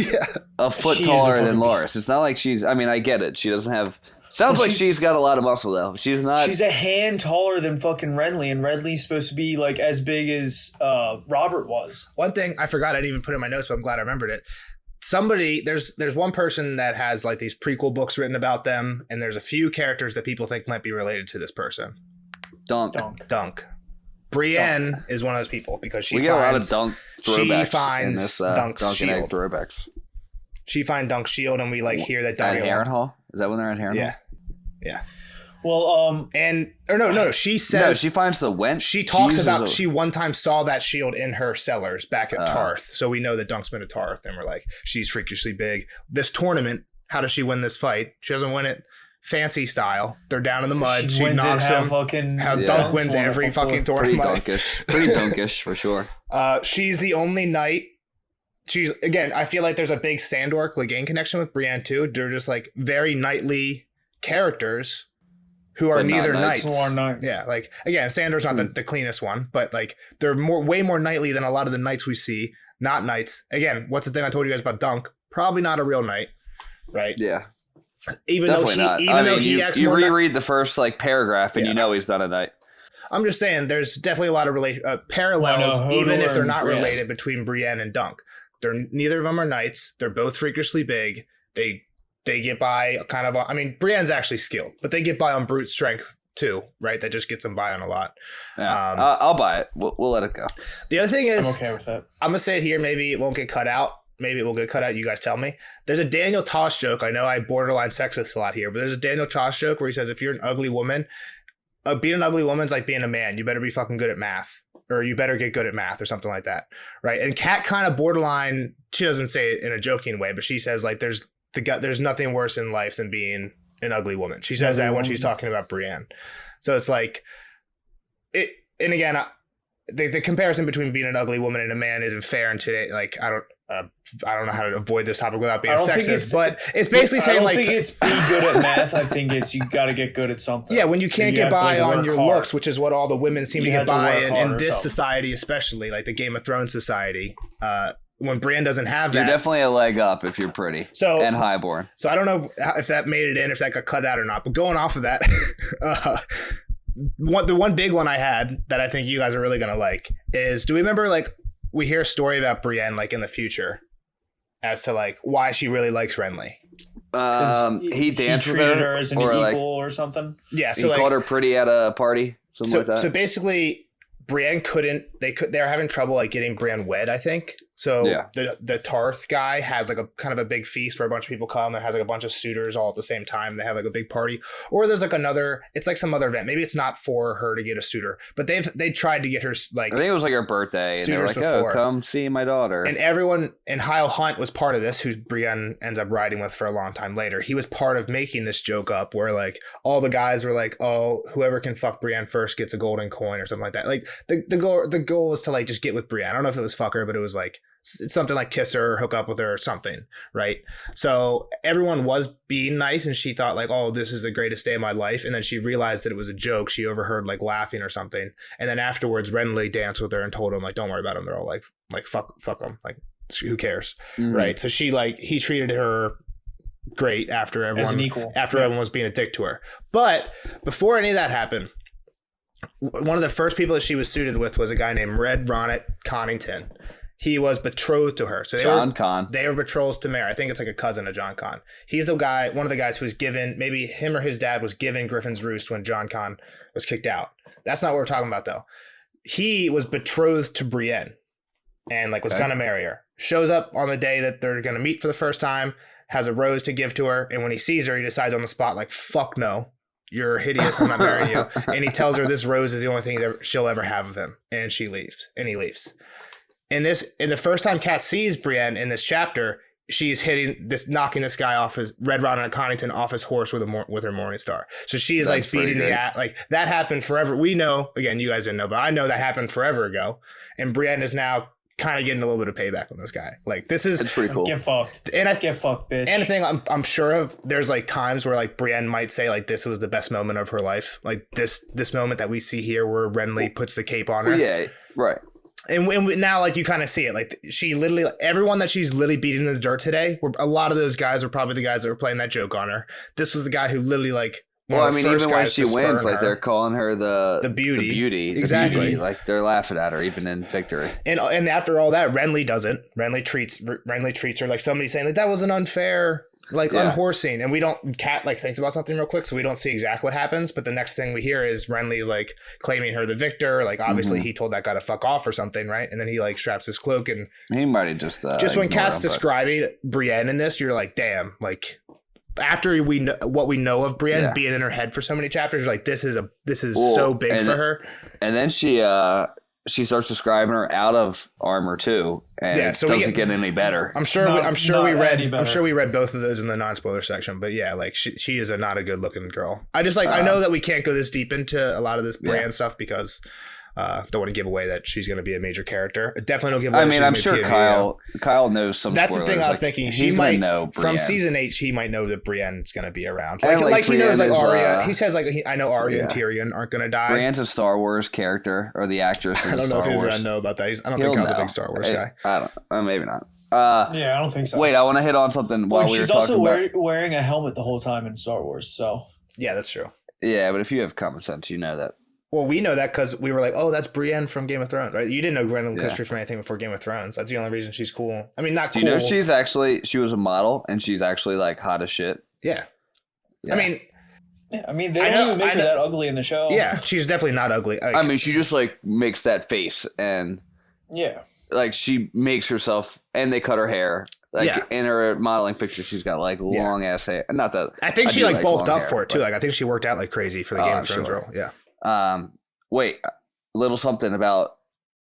a foot taller than Loras. It's not like I get it. She doesn't have... Sounds like she's got a lot of muscle, though. She's not... She's a hand taller than fucking Renly, and Renly's supposed to be, like, as big as Robert was. One thing I forgot I'd even put in my notes, but I'm glad I remembered it. There's one person that has, like, these prequel books written about them, and there's a few characters that people think might be related to this person. Dunk. Brienne is one of those people, because we get a lot of Dunk throwbacks in this Dunk and Egg throwbacks. She finds Dunk's shield, and we, like, hear that Dunk... At Harrenhal? Is that when they're at Harrenhal? Yeah. Well, no. She says she finds the wench. She talks about she one time saw that shield in her cellars back at Tarth. So we know that Dunk's been at Tarth, and we're like, she's freakishly big. This tournament, how does she win this fight? She doesn't win it fancy style. They're down in the mud. She knocks him. Dunk wins every fucking tournament. Pretty dunkish for sure. She's the only knight. She's again. I feel like there's a big Sandor Clegane connection with Brienne too. They're just like very knightly characters who are neither knights. Yeah, like again, Sandor's not the cleanest one, but like they're way more knightly than a lot of the knights we see. Not knights. Again, what's the thing I told you guys about Dunk? Probably not a real knight, right? Yeah. Even Definitely though not. even though he you, acts you more reread the first like paragraph and you know he's done a knight. I'm just saying, there's definitely a lot of parallels, Hodor even if they're and not Brienne. related, between Brienne and Dunk. Neither of them are knights. They're both freakishly big. They get by kind of. I mean, Brienne's actually skilled, but they get by on brute strength too, right? That just gets them by on a lot. Yeah. I'll buy it. We'll let it go. The other thing is, I'm okay with that. I'm gonna say it here. Maybe it won't get cut out. Maybe it will get cut out. You guys tell me. There's a Daniel Tosh joke. I know I borderline sexist a lot here, but there's a Daniel Tosh joke where he says, if you're an ugly woman, being an ugly woman's like being a man. You better be fucking good at math, or you better get good at math, or something like that, right? And Kat kind of borderline. She doesn't say it in a joking way, but she says like, there's nothing worse in life than being an ugly woman. She says that when she's talking about Brienne. So it's like it. And again, the comparison between being an ugly woman and a man isn't fair. And today, like I don't know how to avoid this topic without being sexist, but it's basically saying like, I don't think it's be good at math. I think it's you got to get good at something. Yeah, when you can't get by on your looks, which is what all the women seem to get by in this society, especially like the Game of Thrones society. When Brienne doesn't have that, you're definitely a leg up if you're pretty and highborn. So I don't know if that made it in, if that got cut out or not. But going off of that, the one big one I had that I think you guys are really gonna like is, do we remember like we hear a story about Brienne like in the future as to like why she really likes Renly? He danced with treated her as an or equal like or something. Yeah, so he like, called her pretty at a party, something like that. So basically, Brienne they're having trouble like getting Brienne wed, I think. So the Tarth guy has like a kind of a big feast where a bunch of people come and has like a bunch of suitors all at the same time. They have like a big party, or there's like it's like some other event. Maybe it's not for her to get a suitor, but they tried to get her like, I think it was like her birthday and they were like, before. Oh, come see my daughter. And everyone, and Hyle Hunt was part of this, who Brienne ends up riding with for a long time later. He was part of making this joke up where like all the guys were like, oh, whoever can fuck Brienne first gets a golden coin or something like that. Like the goal was to like just get with Brienne. I don't know if it was fuck her, but it was like it's something like kiss her or hook up with her or something, right? So everyone was being nice and she thought like, oh, this is the greatest day of my life. And then she realized that it was a joke. She overheard like laughing or something. And then afterwards, Renly danced with her and told him like, don't worry about them. They're all like fuck them. Like, who cares? Mm-hmm. Right. So he treated her great after everyone was being a dick to her. But before any of that happened, one of the first people that she was suited with was a guy named Red Ronnet Connington. He was betrothed to her. So they were betrothed to marry. I think it's like a cousin of John Conn. He's one of the guys who was given, maybe him or his dad was given Griffin's Roost when John Conn was kicked out. That's not what we're talking about though. He was betrothed to Brienne and like was going to marry her. Shows up on the day that they're going to meet for the first time, has a rose to give to her. And when he sees her, he decides on the spot, like, fuck no. You're hideous. I'm not marrying you. And he tells her this rose is the only thing that she'll ever have of him. And she leaves. And he leaves. In the first time Kat sees Brienne in this chapter, she's knocking this guy off his Red Ronnet Connington off his horse with her Morning Star. So she is like beating like that happened forever. We know, again, you guys didn't know, but I know that happened forever ago. And Brienne is now kind of getting a little bit of payback on this guy. Like it's pretty cool. Get fucked. Get fucked, bitch. And the thing I'm sure of, there's like times where like Brienne might say like this was the best moment of her life. Like this moment that we see here where Renly puts the cape on her. Yeah, right. And now, like, you kind of see it. Like, she literally, everyone that she's literally beating in the dirt today, a lot of those guys were probably the guys that were playing that joke on her. This was the guy who literally, like, well, I mean, even when she wins, like, they're calling her the beauty. The beauty. Exactly. The beauty. Like, they're laughing at her, even in victory. And after all that, Renly doesn't. Renly treats her like somebody saying, like, that was an unfair, like, unhorsing. And we don't, Kat, like, thinks about something real quick, so we don't see exactly what happens. But the next thing we hear is Renly's, like, claiming her the victor. Like, obviously, he told that guy to fuck off or something, right? And then he, like, straps his cloak and... He might have just when Kat's describing Brienne in this, you're like, damn, like... After we know what we know of Brienne being in her head for so many chapters, you're like, this is so big for her. And then she starts describing her out of armor too, and it doesn't get any better. I'm sure we read both of those in the non-spoiler section, but yeah, like she is not a good looking girl. I just like I know that we can't go this deep into a lot of this Brienne stuff because don't want to give away that she's going to be a major character. Definitely don't give away. I mean, I'm sure Kyle knows some. That's spoilers. The thing I was thinking. He might know from season 8. He might know that Brienne's going to be around. Like he knows like Arya. He says like I know Arya and Tyrion aren't going to die. Brienne's a Star Wars character, or the actress. I don't know if he's going to know about that. I don't think Kyle's a big Star Wars guy. I don't. Maybe not. Yeah, I don't think so. Wait, I want to hit on something while we were she's talking also about. wearing a helmet the whole time in Star Wars, so. Yeah, that's true. Yeah, but if you have common sense, you know that. Well, we know that because we were like, oh, that's Brienne from Game of Thrones, right? You didn't know Gwendolyn Christie from anything before Game of Thrones. That's the only reason she's cool. I mean, not Do cool. you know she was a model and she's actually like hot as shit? Yeah. Yeah. I mean, they don't even make her that ugly in the show. Yeah, she's definitely not ugly. I mean, she just like makes that face and Yeah. like she makes herself, and they cut her hair. Like in her modeling picture, she's got like long ass hair. Not that I think she like bulked up hair, for it too. Like I think she worked out like crazy for the Game of Thrones role. Yeah. Wait, a little something about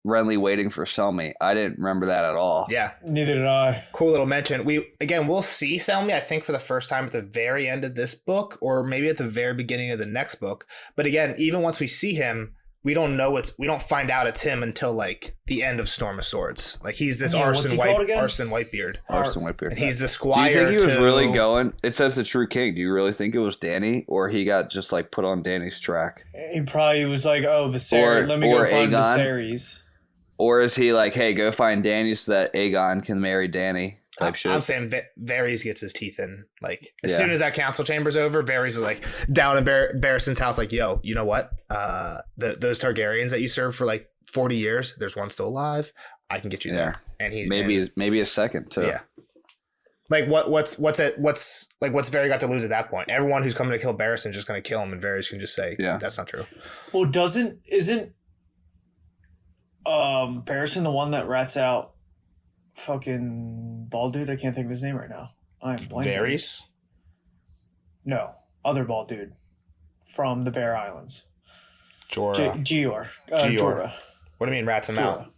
Renly waiting for Selmy. I didn't remember that at all. Yeah. Neither did I. Cool little mention. We'll see Selmy, I think, for the first time at the very end of this book, or maybe at the very beginning of the next book. But again, even once we see him, we don't find out it's him until like the end of Storm of Swords. Like he's this Arsene Whitebeard. Arsene Whitebeard. And he's the squire. Do you think he was really going? It says the true king. Do you really think it was Dany, or he got just like put on Dany's track? He probably was like, "Oh, Viserys, let me go find Aegon. Viserys." Or is he like, "Hey, go find Dany so that Aegon can marry Dany"? Type shit. I'm saying Varys gets his teeth in. Like as soon as that council chamber's over, Varys is like down in Barristan's house. Like, yo, you know what? Those Targaryens that you served for like 40 years, there's one still alive. I can get you there. And he maybe a second too. Yeah. Like what's Varys got to lose at that point? Everyone who's coming to kill Barristan is just going to kill him, and Varys can just say, that's not true. Well, isn't Barristan the one that rats out fucking bald dude? I can't think of his name right now. I'm blanking. Varys? No, other bald dude from the Bear Islands. Jorah. Jorah. What do you mean rats him out?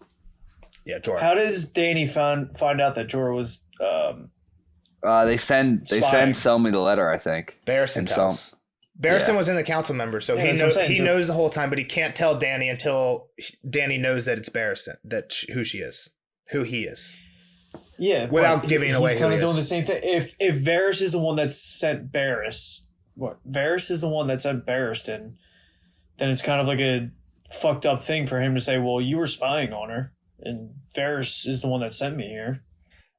Yeah, Jorah. How does Dany find out that Jorah was? They send Selmy the letter, I think. Barristan tells. Barristan was in the council member, so he knows the whole time, but he can't tell Dany until Dany knows that it's Barristan, who he is. Yeah, without giving away. He's kind of doing the same thing. If Varys is the one that sent Varys is the one that sent Barristan, then it's kind of like a fucked up thing for him to say, "Well, you were spying on her, and Varys is the one that sent me here."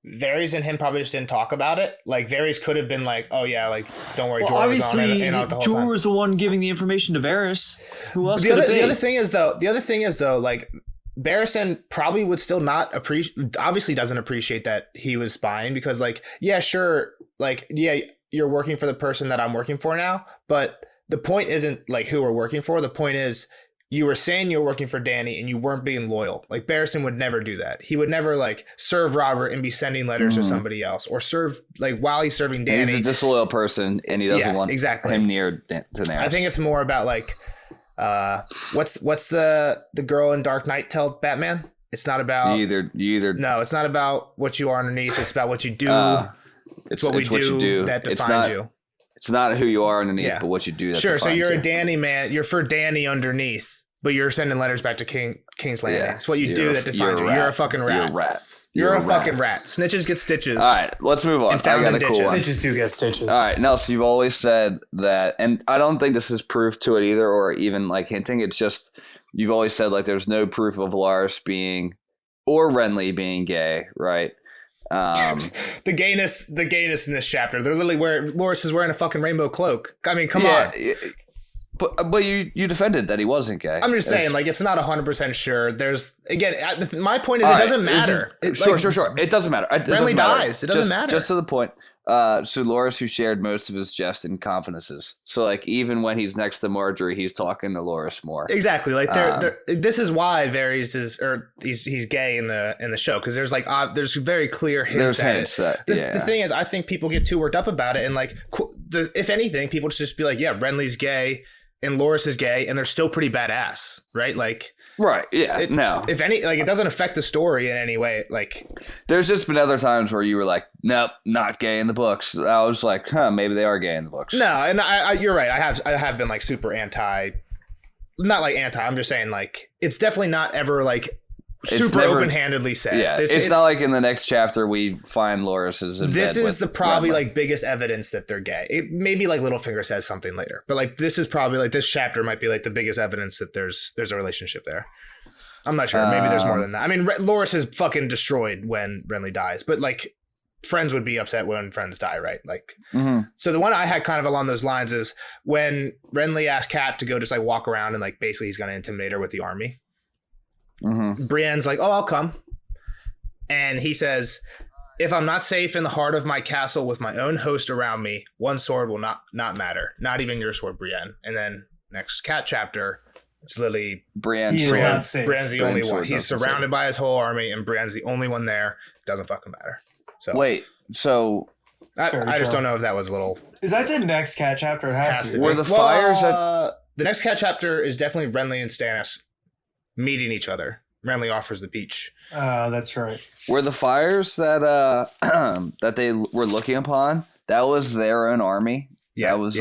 Varys and him probably just didn't talk about it. Like Varys could have been like, "Oh yeah, like don't worry, well, Jorah obviously, was on it." Jorah was the one giving the information to Varys. Who else? The other thing is though, like Barristan probably would still not obviously doesn't appreciate that he was spying, because like, yeah, sure, like, yeah, you're working for the person that I'm working for now, but the point isn't like who we're working for. The point is you were saying you were working for Dany and you weren't being loyal. Like Barristan would never do that. He would never like serve Robert and be sending letters to somebody else, or serve like while he's serving Dany. And he's a disloyal person and he doesn't want him near Daenerys. I think it's more about like, what's the girl in Dark Knight tell Batman? It's not about you either. No, it's not about what you are underneath. It's about what you do. It's what you do that defines you. It's not who you are underneath, but what you do. That sure. So you're a Dany man. You're for Dany underneath, but you're sending letters back to King's Landing. Yeah. It's what you do that defines you. You're a fucking rat. You're a rat. You're a fucking rat. Snitches get stitches. All right, let's move on. I got a cool one. Snitches do get stitches. All right, Nelson, you've always said that, and I don't think this is proof to it either, or even like hinting. It's just you've always said like there's no proof of Larys being or Renly being gay, right? The gayness in this chapter. They're literally Loras is wearing a fucking rainbow cloak. I mean, come on. But you defended that he wasn't gay. I'm just saying, like, it's not 100% sure. There's, again, my point is, it doesn't matter. Sure. It doesn't matter. Renly dies. It doesn't matter. Just to the point. So Loras, who shared most of his jest and confidences. So, like, even when he's next to Marjorie, he's talking to Loras more. Exactly. Like, this is why Varys is, or he's gay in the show, because there's like there's very clear hints. The thing is, I think people get too worked up about it, and like, if anything, people just be like, yeah, Renly's gay and Loras is gay, and they're still pretty badass, right? Like, right? Yeah. If any, like, it doesn't affect the story in any way. Like, there's just been other times where you were like, nope, not gay in the books. I was like, maybe they are gay in the books. No, and you're right. I have been like super anti. Not like anti. I'm just saying like it's definitely not ever like super open-handedly said. Yeah, it's not like in the next chapter we find Loras is in this bed is the probably like biggest evidence that they're gay. It maybe like Littlefinger says something later, but like this is probably like this chapter might be like the biggest evidence that there's a relationship there. I'm not sure. Maybe there's more than that. I mean, Loras is fucking destroyed when Renly dies, but like friends would be upset when friends die, right? Like, so the one I had kind of along those lines is when Renly asked Cat to go just like walk around and like basically he's going to intimidate her with the army. Brienne's like, oh, I'll come. And he says, if I'm not safe in the heart of my castle with my own host around me, one sword will not matter. Not even your sword, Brienne. And then next Cat chapter, it's literally Brienne's the only one. He's surrounded by his whole army and Brienne's the only one there. Doesn't fucking matter. So wait, so I just don't know if that was a little. Is that the next Cat chapter? It has to be. Were the fires that the next Cat chapter is definitely Renly and Stannis meeting each other. Renly offers the peach. That's right. Were the fires that that they were looking upon? That was their own army. Yeah, that was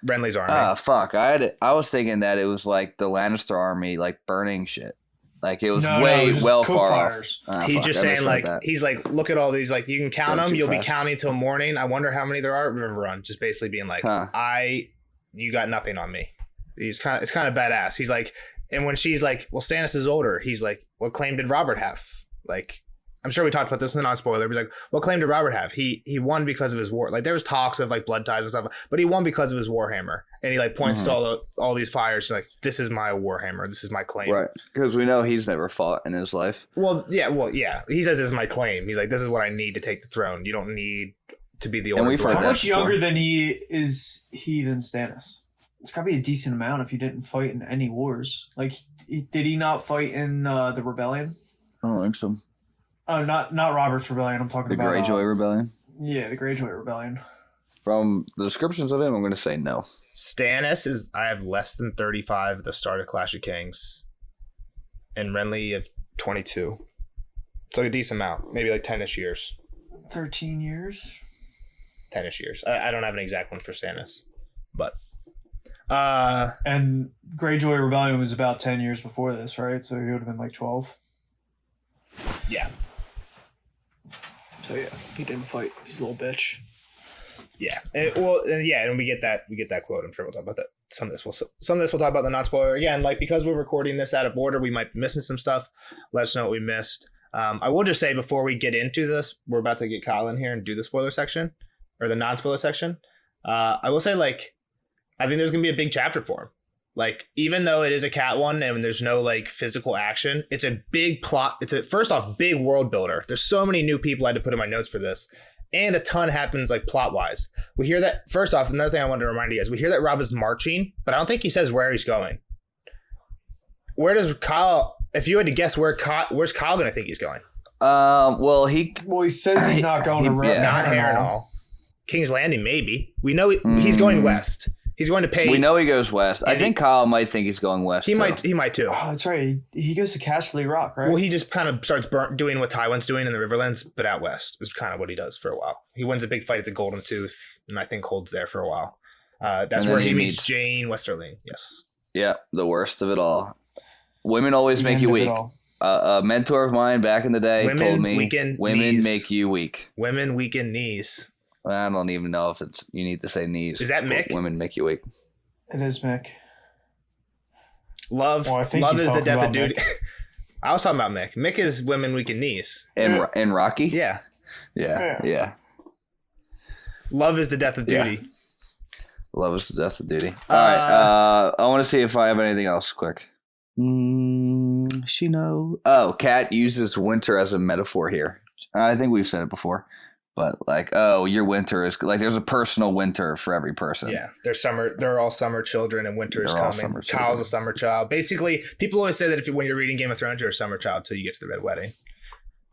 Renly's army. Fuck! I was thinking that it was like the Lannister army, like burning shit. Like it was well far fires. off. He's just saying like he's like, look at all these, like you can count them. You'll be counting till morning. I wonder how many there are at River Run. Just basically being like, you got nothing on me. It's kind of badass. He's like, and when she's like, well, Stannis is older. He's like, what claim did Robert have? Like, I'm sure we talked about this in the non-spoiler. He's like, what claim did Robert have? He won because of his war. Like there was talks of like blood ties and stuff, but he won because of his warhammer. And he like points to all these fires. Like, this is my warhammer. This is my claim. Right, because we know he's never fought in his life. Well, yeah. He says this is my claim. He's like, this is what I need to take the throne. You don't need to be the older. How much younger than he than Stannis? It's gotta be a decent amount if he didn't fight in any wars. Like, did he not fight in the rebellion? I don't think so. Oh, not Robert's rebellion. I'm talking about the Greyjoy rebellion. Yeah, the Greyjoy rebellion. From the descriptions of him, I'm going to say no. Stannis is. I have less than 35 at the start of Clash of Kings, and Renly of 22. So a decent amount, maybe like 10ish years. 13 years. 10ish years. I don't have an exact one for Stannis, but. And Greyjoy rebellion was about 10 years before this, right? So he would have been like 12. Yeah. So yeah, he didn't fight. He's a little bitch. Yeah. And we get that quote. I'm sure we'll talk about that. Some of this we'll talk about the not spoiler again. Like, because we're recording this out of order, we might be missing some stuff. Let us know what we missed. I will just say before we get into this, we're about to get Catelyn here and do the spoiler section or the non-spoiler section. I will say, like, I think there's gonna be a big chapter for him. Like, even though it is a Cat one and there's no like physical action, it's a big plot. It's first off, big world builder. There's so many new people I had to put in my notes for this. And a ton happens like plot wise. We hear that first off, another thing I wanted to remind you guys, we hear that Robb is marching, but I don't think he says where he's going. Where does Kyle, if you had to guess where's Kyle gonna think he's going? He says he's not going to not Harrenhal. King's Landing, maybe. We know he's going west. He's going to pay. We know he goes west. I think Kyle might think he's going west. He might too. Oh, that's right. He goes to Casterly Rock, right? Well, he just kind of starts doing what Tywin's doing in the Riverlands, but out west is kind of what he does for a while. He wins a big fight at the Golden Tooth, and I think holds there for a while. That's where he meets Jane Westerling. Yes. Yeah, the worst of it all. Women always make you weak. A mentor of mine back in the day told me, women make you weak. Women weaken knees. I don't even know if you need to say knees. Is that Mick? Women make you weak. It is Mick. Love is the death of duty. I was talking about Mick. Mick is women weaken knees. And Rocky? Yeah. Yeah. Love is the death of duty. Yeah. Love is the death of duty. All right. I want to see if I have anything else quick. Cat uses winter as a metaphor here. I think we've said it before. But like, your winter is like there's a personal winter for every person. Yeah, they're all summer children, and winter is coming. Kyle's a summer child. Basically, people always say that when you're reading Game of Thrones, you're a summer child till you get to the Red Wedding.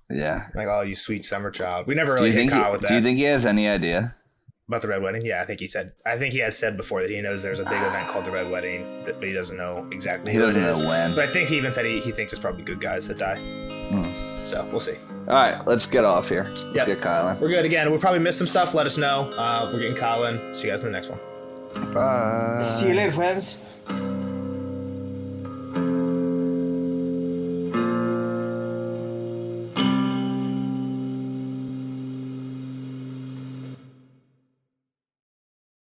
Yeah, like, oh, you sweet summer child. We never really hit Kyle with that. Do you think he has any idea about the Red Wedding? Yeah, I think he has said before that he knows there's a big event called the Red Wedding, but he doesn't know exactly. He doesn't know when. But I think he even said he thinks it's probably good guys that die. So we'll see. All right, let's get off here. Let's get Catelyn. We're good. Again, we'll probably miss some stuff. Let us know. We're getting Catelyn. See you guys in the next one. Bye. See you later, friends.